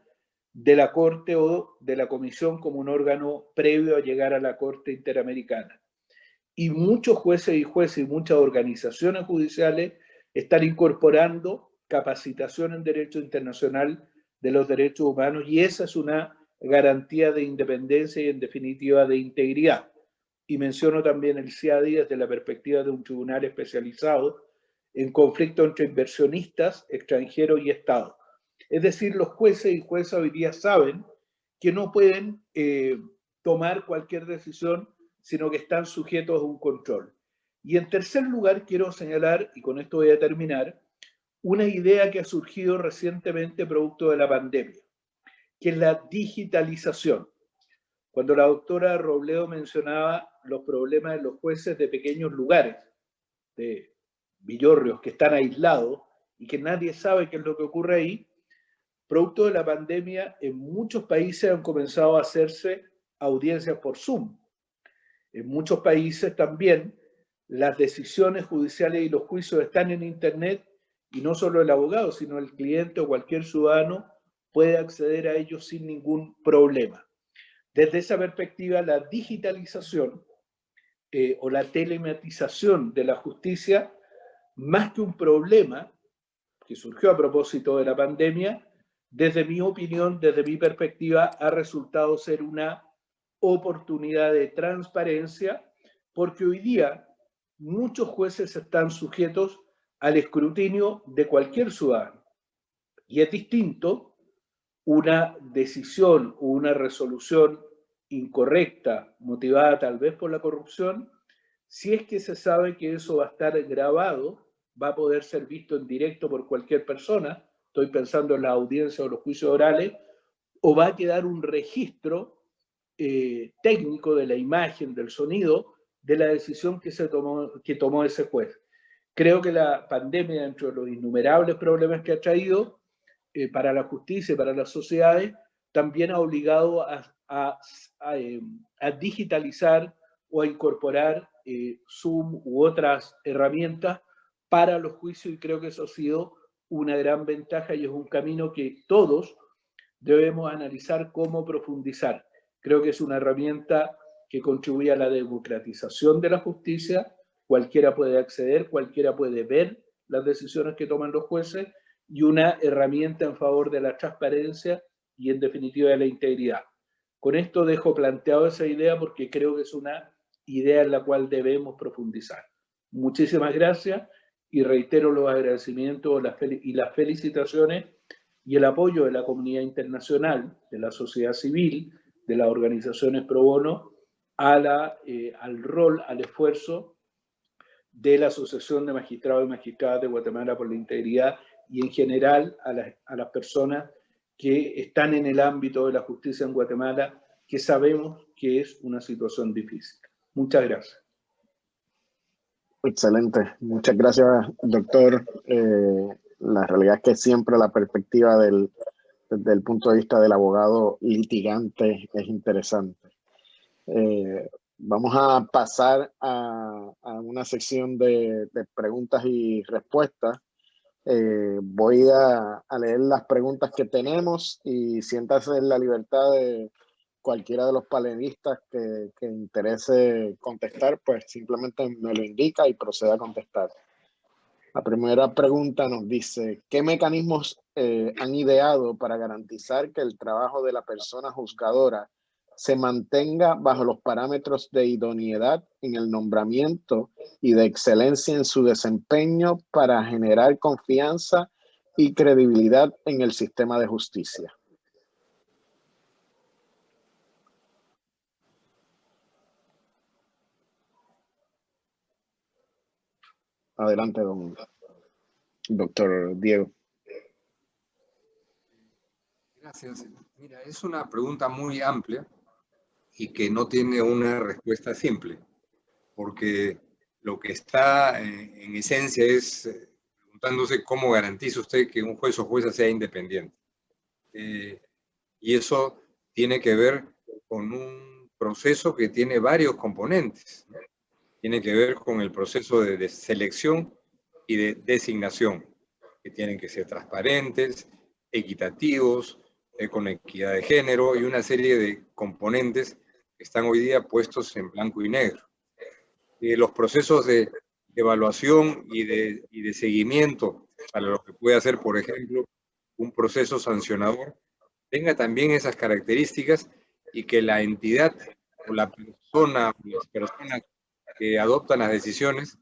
Speaker 7: de la Corte o de la Comisión como un órgano previo a llegar a la Corte Interamericana. Y muchos jueces y muchas organizaciones judiciales están incorporando capacitación en derecho internacional de los derechos humanos y esa es una garantía de independencia y en definitiva de integridad. Y menciono también el CIADI desde la perspectiva de un tribunal especializado en conflicto entre inversionistas, extranjeros y Estado. Es decir, los jueces y juezas hoy día saben que no pueden tomar cualquier decisión, sino que están sujetos a un control. Y en tercer lugar, quiero señalar, y con esto voy a terminar, una idea que ha surgido recientemente producto de la pandemia, que es la digitalización. Cuando la doctora Robledo mencionaba los problemas de los jueces de pequeños lugares, de villorrios que están aislados y que nadie sabe qué es lo que ocurre ahí, producto de la pandemia, en muchos países han comenzado a hacerse audiencias por Zoom. En muchos países también las decisiones judiciales y los juicios están en Internet y no solo el abogado, sino el cliente o cualquier ciudadano puede acceder a ellos sin ningún problema. Desde esa perspectiva, la digitalización o la telematización de la justicia, más que un problema que surgió a propósito de la pandemia, desde mi opinión, desde mi perspectiva, ha resultado ser una oportunidad de transparencia, porque hoy día muchos jueces están sujetos al escrutinio de cualquier ciudadano. Y es distinto una decisión o una resolución incorrecta, motivada tal vez por la corrupción, si es que se sabe que eso va a estar grabado, va a poder ser visto en directo por cualquier persona, estoy pensando en la audiencia o los juicios orales, o va a quedar un registro técnico de la imagen, del sonido, de la decisión que tomó ese juez. Creo que la pandemia, dentro de los innumerables problemas que ha traído para la justicia y para las sociedades, también ha obligado a digitalizar o a incorporar Zoom u otras herramientas para los juicios y creo que eso ha sido una gran ventaja y es un camino que todos debemos analizar cómo profundizar. Creo que es una herramienta que contribuye a la democratización de la justicia. Cualquiera puede acceder, cualquiera puede ver las decisiones que toman los jueces, y una herramienta en favor de la transparencia y, en definitiva, de la integridad. Con esto dejo planteado esa idea porque creo que es una idea en la cual debemos profundizar. Muchísimas gracias y reitero los agradecimientos y las felicitaciones y el apoyo de la comunidad internacional, de la sociedad civil, de las organizaciones pro bono, al rol, al esfuerzo de la Asociación de Magistrados y Magistradas de Guatemala por la Integridad y en general a las personas que están en el ámbito de la justicia en Guatemala, que sabemos que es una situación difícil. Muchas gracias.
Speaker 3: Excelente. Muchas gracias, doctor. La realidad es que siempre la perspectiva desde el punto de vista del abogado litigante es interesante. Vamos a pasar a una sección de preguntas y respuestas. Voy a leer las preguntas que tenemos y siéntase en la libertad de cualquiera de los panelistas que interese contestar, pues simplemente me lo indica y proceda a contestar. La primera pregunta nos dice, ¿qué mecanismos han ideado para garantizar que el trabajo de la persona juzgadora se mantenga bajo los parámetros de idoneidad en el nombramiento y de excelencia en su desempeño para generar confianza y credibilidad en el sistema de justicia? Adelante, doctor Diego.
Speaker 5: Gracias. Mira, es una pregunta muy amplia y que no tiene una respuesta simple, porque lo que está en esencia es preguntándose cómo garantiza usted que un juez o jueza sea independiente. Y eso tiene que ver con un proceso que tiene varios componentes, ¿no? Tiene que ver con el proceso de selección y de designación, que tienen que ser transparentes, equitativos, con equidad de género y una serie de componentes que están hoy día puestos en blanco y negro. Los procesos de evaluación y de seguimiento para lo que puede hacer, por ejemplo, un proceso sancionador, tenga también esas características y que la entidad o la persona o las personas que adoptan las decisiones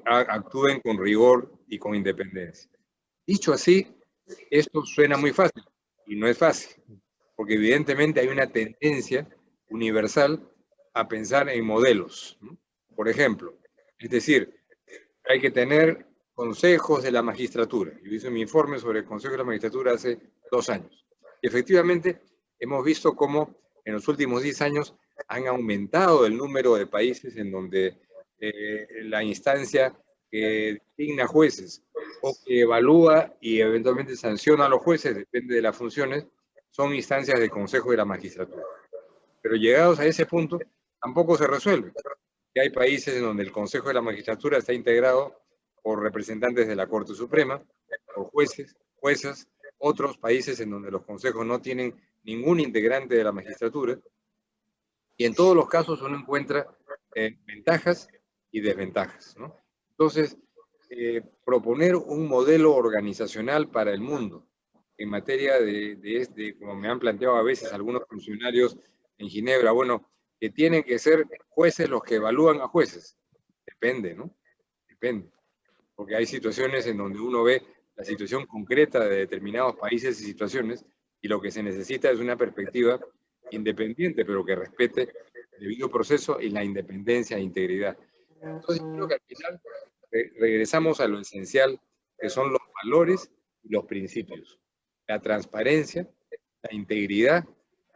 Speaker 5: actúen con rigor y con independencia. Dicho así, esto suena muy fácil y no es fácil, porque evidentemente hay una tendencia universal a pensar en modelos, ¿no? Por ejemplo, es decir, hay que tener consejos de la magistratura. Yo hice mi informe sobre el Consejo de la Magistratura hace 2 años. Y efectivamente, hemos visto cómo en los últimos 10 años han aumentado el número de países en donde la instancia que designa jueces o que evalúa y eventualmente sanciona a los jueces, depende de las funciones, son instancias del Consejo de la Magistratura. Pero llegados a ese punto, tampoco se resuelve. Y hay países en donde el Consejo de la Magistratura está integrado por representantes de la Corte Suprema, por jueces, juezas, otros países en donde los consejos no tienen ningún integrante de la magistratura, y en todos los casos uno encuentra ventajas y desventajas, ¿no? Entonces, proponer un modelo organizacional para el mundo en materia como me han planteado a veces algunos funcionarios en Ginebra, bueno, que tienen que ser jueces los que evalúan a jueces. Depende, ¿no? Depende. Porque hay situaciones en donde uno ve la situación concreta de determinados países y situaciones, y lo que se necesita es una perspectiva independiente, pero que respete el debido proceso y la independencia e integridad. Entonces, creo que al final regresamos a lo esencial, que son los valores y los principios. La transparencia, la integridad,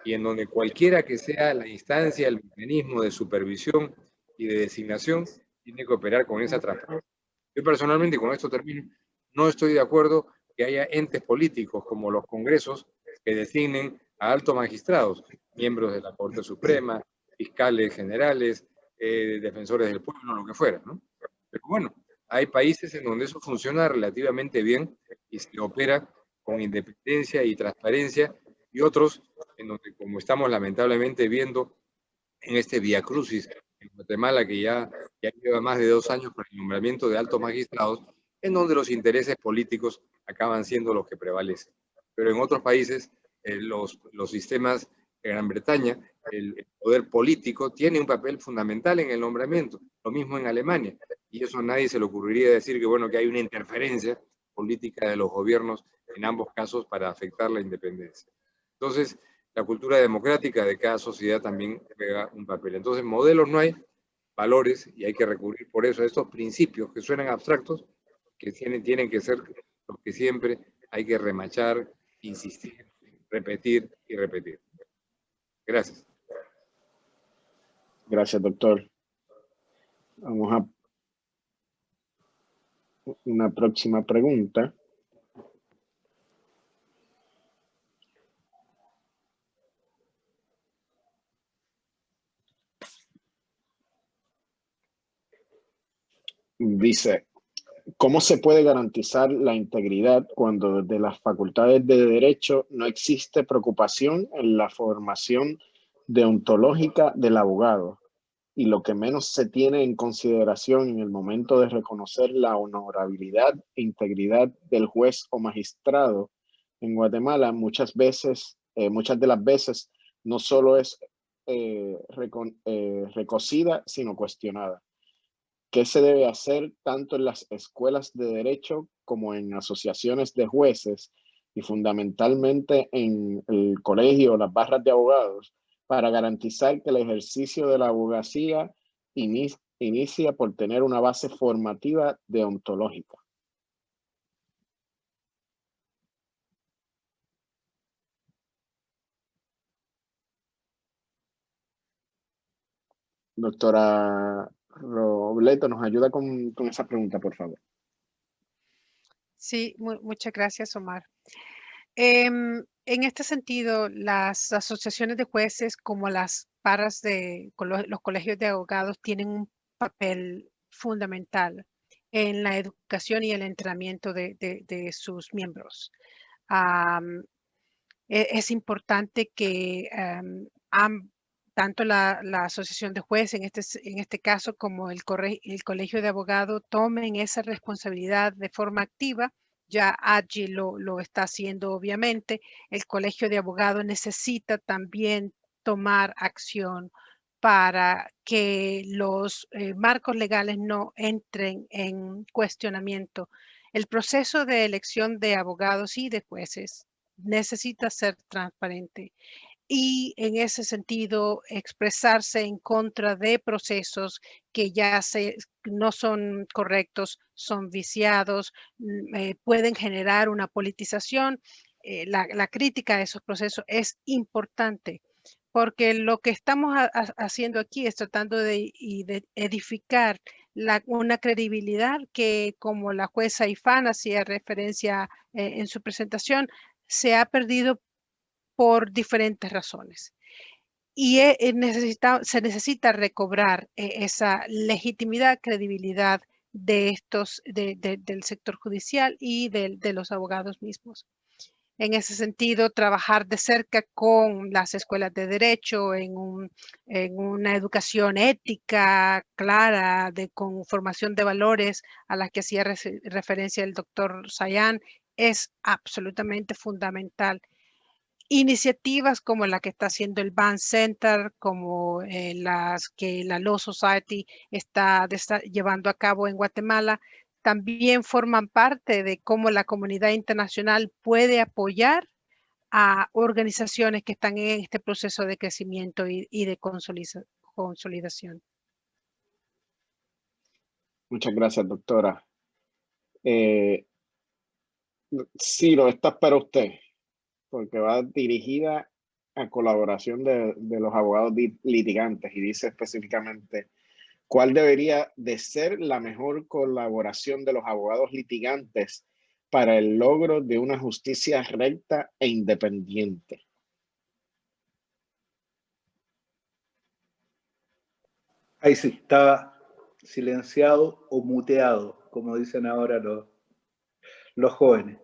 Speaker 5: y en donde cualquiera que sea la instancia, el mecanismo de supervisión y de designación, tiene que operar con esa transparencia. Yo personalmente, con esto termino, no estoy de acuerdo que haya entes políticos como los congresos que designen a altos magistrados, miembros de la Corte Suprema, fiscales generales, defensores del pueblo, lo que fuera, ¿no? Pero bueno, hay países en donde eso funciona relativamente bien y se opera con independencia y transparencia, y otros en donde, como estamos lamentablemente viendo, en este vía crucis en Guatemala, que ya lleva más de 2 años con el nombramiento de altos magistrados, en donde los intereses políticos acaban siendo los que prevalecen. Pero en otros países, los sistemas de Gran Bretaña, el poder político tiene un papel fundamental en el nombramiento, lo mismo en Alemania, y eso a nadie se le ocurriría decir que, bueno, que hay una interferencia política de los gobiernos en ambos casos para afectar la independencia. Entonces, la cultura democrática de cada sociedad también juega un papel. Entonces, modelos no hay, valores, y hay que recurrir por eso a estos principios que suenan abstractos, que tienen que ser los que siempre hay que remachar, insistir, repetir y repetir. Gracias.
Speaker 3: Gracias, doctor. Vamos a una próxima pregunta. Dice, ¿cómo se puede garantizar la integridad cuando desde las facultades de Derecho no existe preocupación en la formación deontológica del abogado? Y lo que menos se tiene en consideración en el momento de reconocer la honorabilidad e integridad del juez o magistrado en Guatemala, muchas de las veces, no solo es reconocida, sino cuestionada. ¿Qué se debe hacer tanto en las escuelas de derecho como en asociaciones de jueces y fundamentalmente en el colegio o las barras de abogados para garantizar que el ejercicio de la abogacía inicia por tener una base formativa deontológica? Doctora Robleto, ¿nos ayuda con esa pregunta, por favor?
Speaker 6: Sí, muchas gracias, Omar. En este sentido, las asociaciones de jueces como las barras de los colegios de abogados tienen un papel fundamental en la educación y el entrenamiento de sus miembros. Es importante que tanto la asociación de jueces en este caso como el colegio de abogados tomen esa responsabilidad de forma activa. Ya allí lo está haciendo obviamente. El colegio de abogados necesita también tomar acción para que los marcos legales no entren en cuestionamiento. El proceso de elección de abogados y de jueces necesita ser transparente y en ese sentido expresarse en contra de procesos que ya no son correctos, son viciados, pueden generar una politización. La crítica a esos procesos es importante porque lo que estamos haciendo aquí es tratando de edificar una credibilidad que, como la jueza Ifán hacía referencia en su presentación, se ha perdido por diferentes razones. Y se necesita recobrar esa legitimidad, credibilidad de del sector judicial y de los abogados mismos. En ese sentido, trabajar de cerca con las escuelas de derecho en una educación ética clara, con formación de valores a la que hacía referencia el doctor Sayan, es absolutamente fundamental. Iniciativas como la que está haciendo el Band Center, como las que la Law Society está llevando a cabo en Guatemala, también forman parte de cómo la comunidad internacional puede apoyar a organizaciones que están en este proceso de crecimiento y de consolidación.
Speaker 3: Muchas gracias, doctora. Ciro, esta es para usted, porque va dirigida a colaboración de los abogados litigantes y dice específicamente: ¿cuál debería de ser la mejor colaboración de los abogados litigantes para el logro de una justicia recta e independiente?
Speaker 7: Ahí sí, estaba silenciado o muteado, como dicen ahora los jóvenes.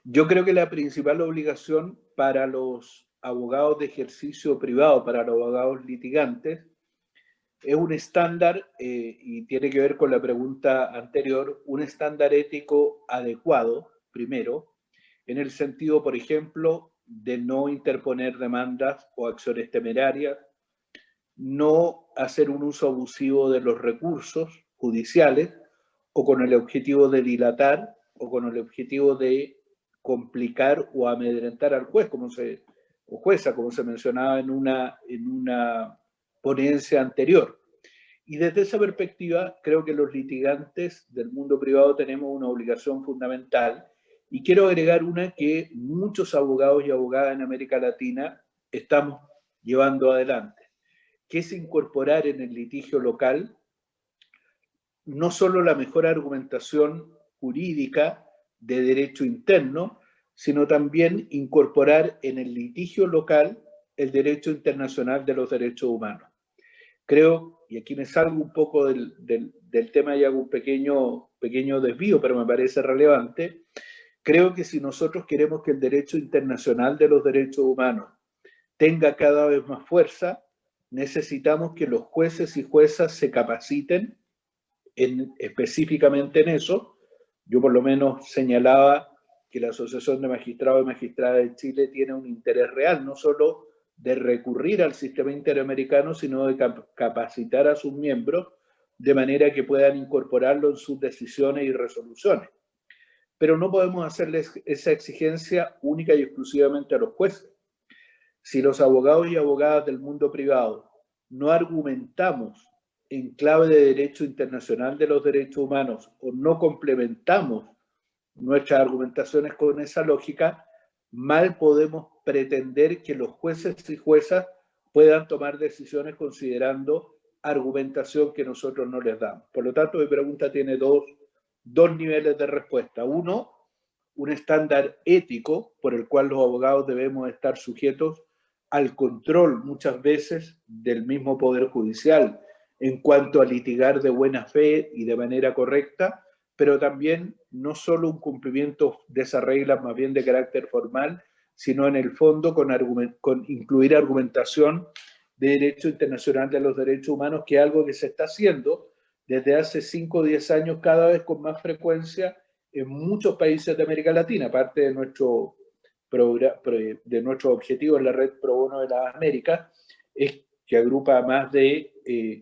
Speaker 7: Yo creo que la principal obligación para los abogados de ejercicio privado, para los abogados litigantes, es un estándar, y tiene que ver con la pregunta anterior, un estándar ético adecuado, primero, en el sentido, por ejemplo, de no interponer demandas o acciones temerarias, no hacer un uso abusivo de los recursos judiciales o con el objetivo de dilatar o con el objetivo de complicar o amedrentar al juez, o jueza, como se mencionaba en una ponencia anterior. Y desde esa perspectiva, creo que los litigantes del mundo privado tenemos una obligación fundamental, y quiero agregar una que muchos abogados y abogadas en América Latina estamos llevando adelante, que es incorporar en el litigio local no solo la mejor argumentación jurídica de derecho interno, sino también incorporar en el litigio local el derecho internacional de los derechos humanos. Creo, y aquí me salgo un poco del tema y hago un pequeño desvío, pero me parece relevante, creo que si nosotros queremos que el derecho internacional de los derechos humanos tenga cada vez más fuerza, necesitamos que los jueces y juezas se capaciten específicamente en eso. Yo por lo menos señalaba que la Asociación de Magistrados y Magistradas de Chile tiene un interés real, no solo de recurrir al sistema interamericano, sino de capacitar a sus miembros de manera que puedan incorporarlo en sus decisiones y resoluciones. Pero no podemos hacerles esa exigencia única y exclusivamente a los jueces. Si los abogados y abogadas del mundo privado no argumentamos en clave de derecho internacional de los derechos humanos o no complementamos nuestras argumentaciones con esa lógica, mal podemos pretender que los jueces y juezas puedan tomar decisiones considerando argumentación que nosotros no les damos. Por lo tanto, mi pregunta tiene dos niveles de respuesta. Uno, un estándar ético por el cual los abogados debemos estar sujetos al control muchas veces del mismo Poder Judicial en cuanto a litigar de buena fe y de manera correcta, pero también no solo un cumplimiento de esas reglas más bien de carácter formal, sino en el fondo con incluir argumentación de derecho internacional de los derechos humanos, que es algo que se está haciendo desde hace 5 o 10 años cada vez con más frecuencia en muchos países de América Latina. Parte de nuestro objetivo en la Red Pro Bono de las Américas, que agrupa a más de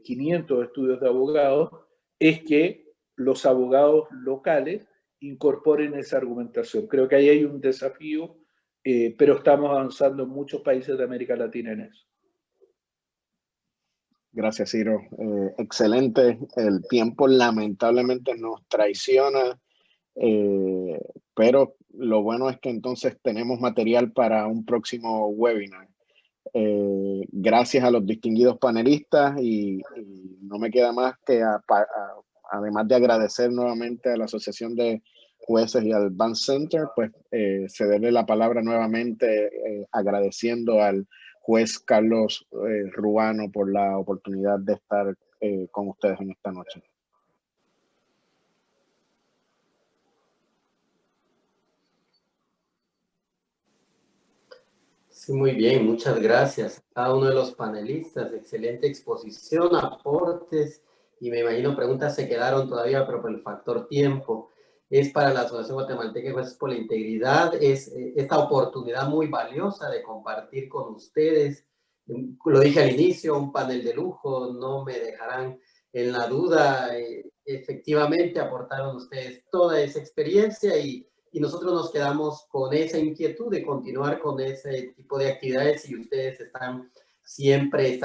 Speaker 7: 500 estudios de abogados, es que los abogados locales incorporen esa argumentación. Creo que ahí hay un desafío, pero estamos avanzando en muchos países de América Latina en eso.
Speaker 3: Gracias, Ciro. Excelente. El tiempo lamentablemente nos traiciona, pero lo bueno es que entonces tenemos material para un próximo webinar. Gracias a los distinguidos panelistas y no me queda más que además de agradecer nuevamente a la Asociación de Jueces y al Van Center, pues cederle la palabra nuevamente agradeciendo al juez Carlos Ruano por la oportunidad de estar con ustedes en esta noche.
Speaker 2: Sí, muy bien, muchas gracias a cada uno de los panelistas. Excelente exposición, aportes, y me imagino preguntas se quedaron todavía, pero por el factor tiempo. Es para la Asociación Guatemalteca de Jueces por la Integridad, es esta oportunidad muy valiosa de compartir con ustedes. Lo dije al inicio, un panel de lujo, no me dejarán en la duda. Efectivamente aportaron ustedes toda esa experiencia y nosotros nos quedamos con esa inquietud de continuar con ese tipo de actividades, y ustedes estarán siempre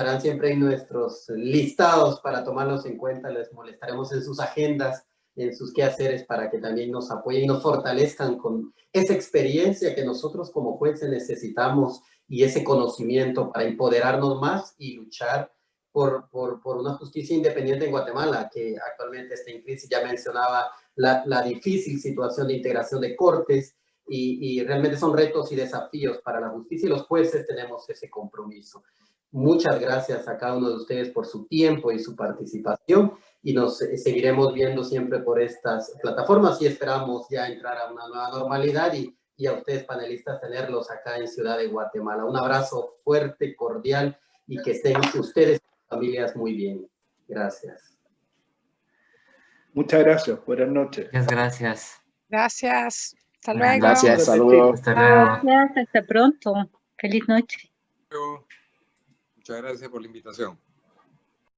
Speaker 2: en nuestros listados para tomarlos en cuenta. Les molestaremos en sus agendas, en sus quehaceres, para que también nos apoyen y nos fortalezcan con esa experiencia que nosotros como jueces necesitamos y ese conocimiento para empoderarnos más y luchar por una justicia independiente en Guatemala, que actualmente está en crisis. Ya mencionaba la difícil situación de integración de cortes, y realmente son retos y desafíos para la justicia, y los jueces tenemos ese compromiso. Muchas gracias a cada uno de ustedes por su tiempo y su participación, y nos seguiremos viendo siempre por estas plataformas, y esperamos ya entrar a una nueva normalidad, y a ustedes panelistas tenerlos acá en Ciudad de Guatemala. Un abrazo fuerte, cordial, y que estén ustedes y sus familias muy bien. Gracias.
Speaker 7: Muchas gracias. Buenas noches.
Speaker 1: Muchas gracias.
Speaker 6: Gracias. Hasta
Speaker 1: Buenas
Speaker 6: luego.
Speaker 3: Gracias,
Speaker 7: Nos
Speaker 3: saludos.
Speaker 1: Hasta luego.
Speaker 4: Gracias, hasta pronto. Feliz noche.
Speaker 5: Muchas gracias por la invitación.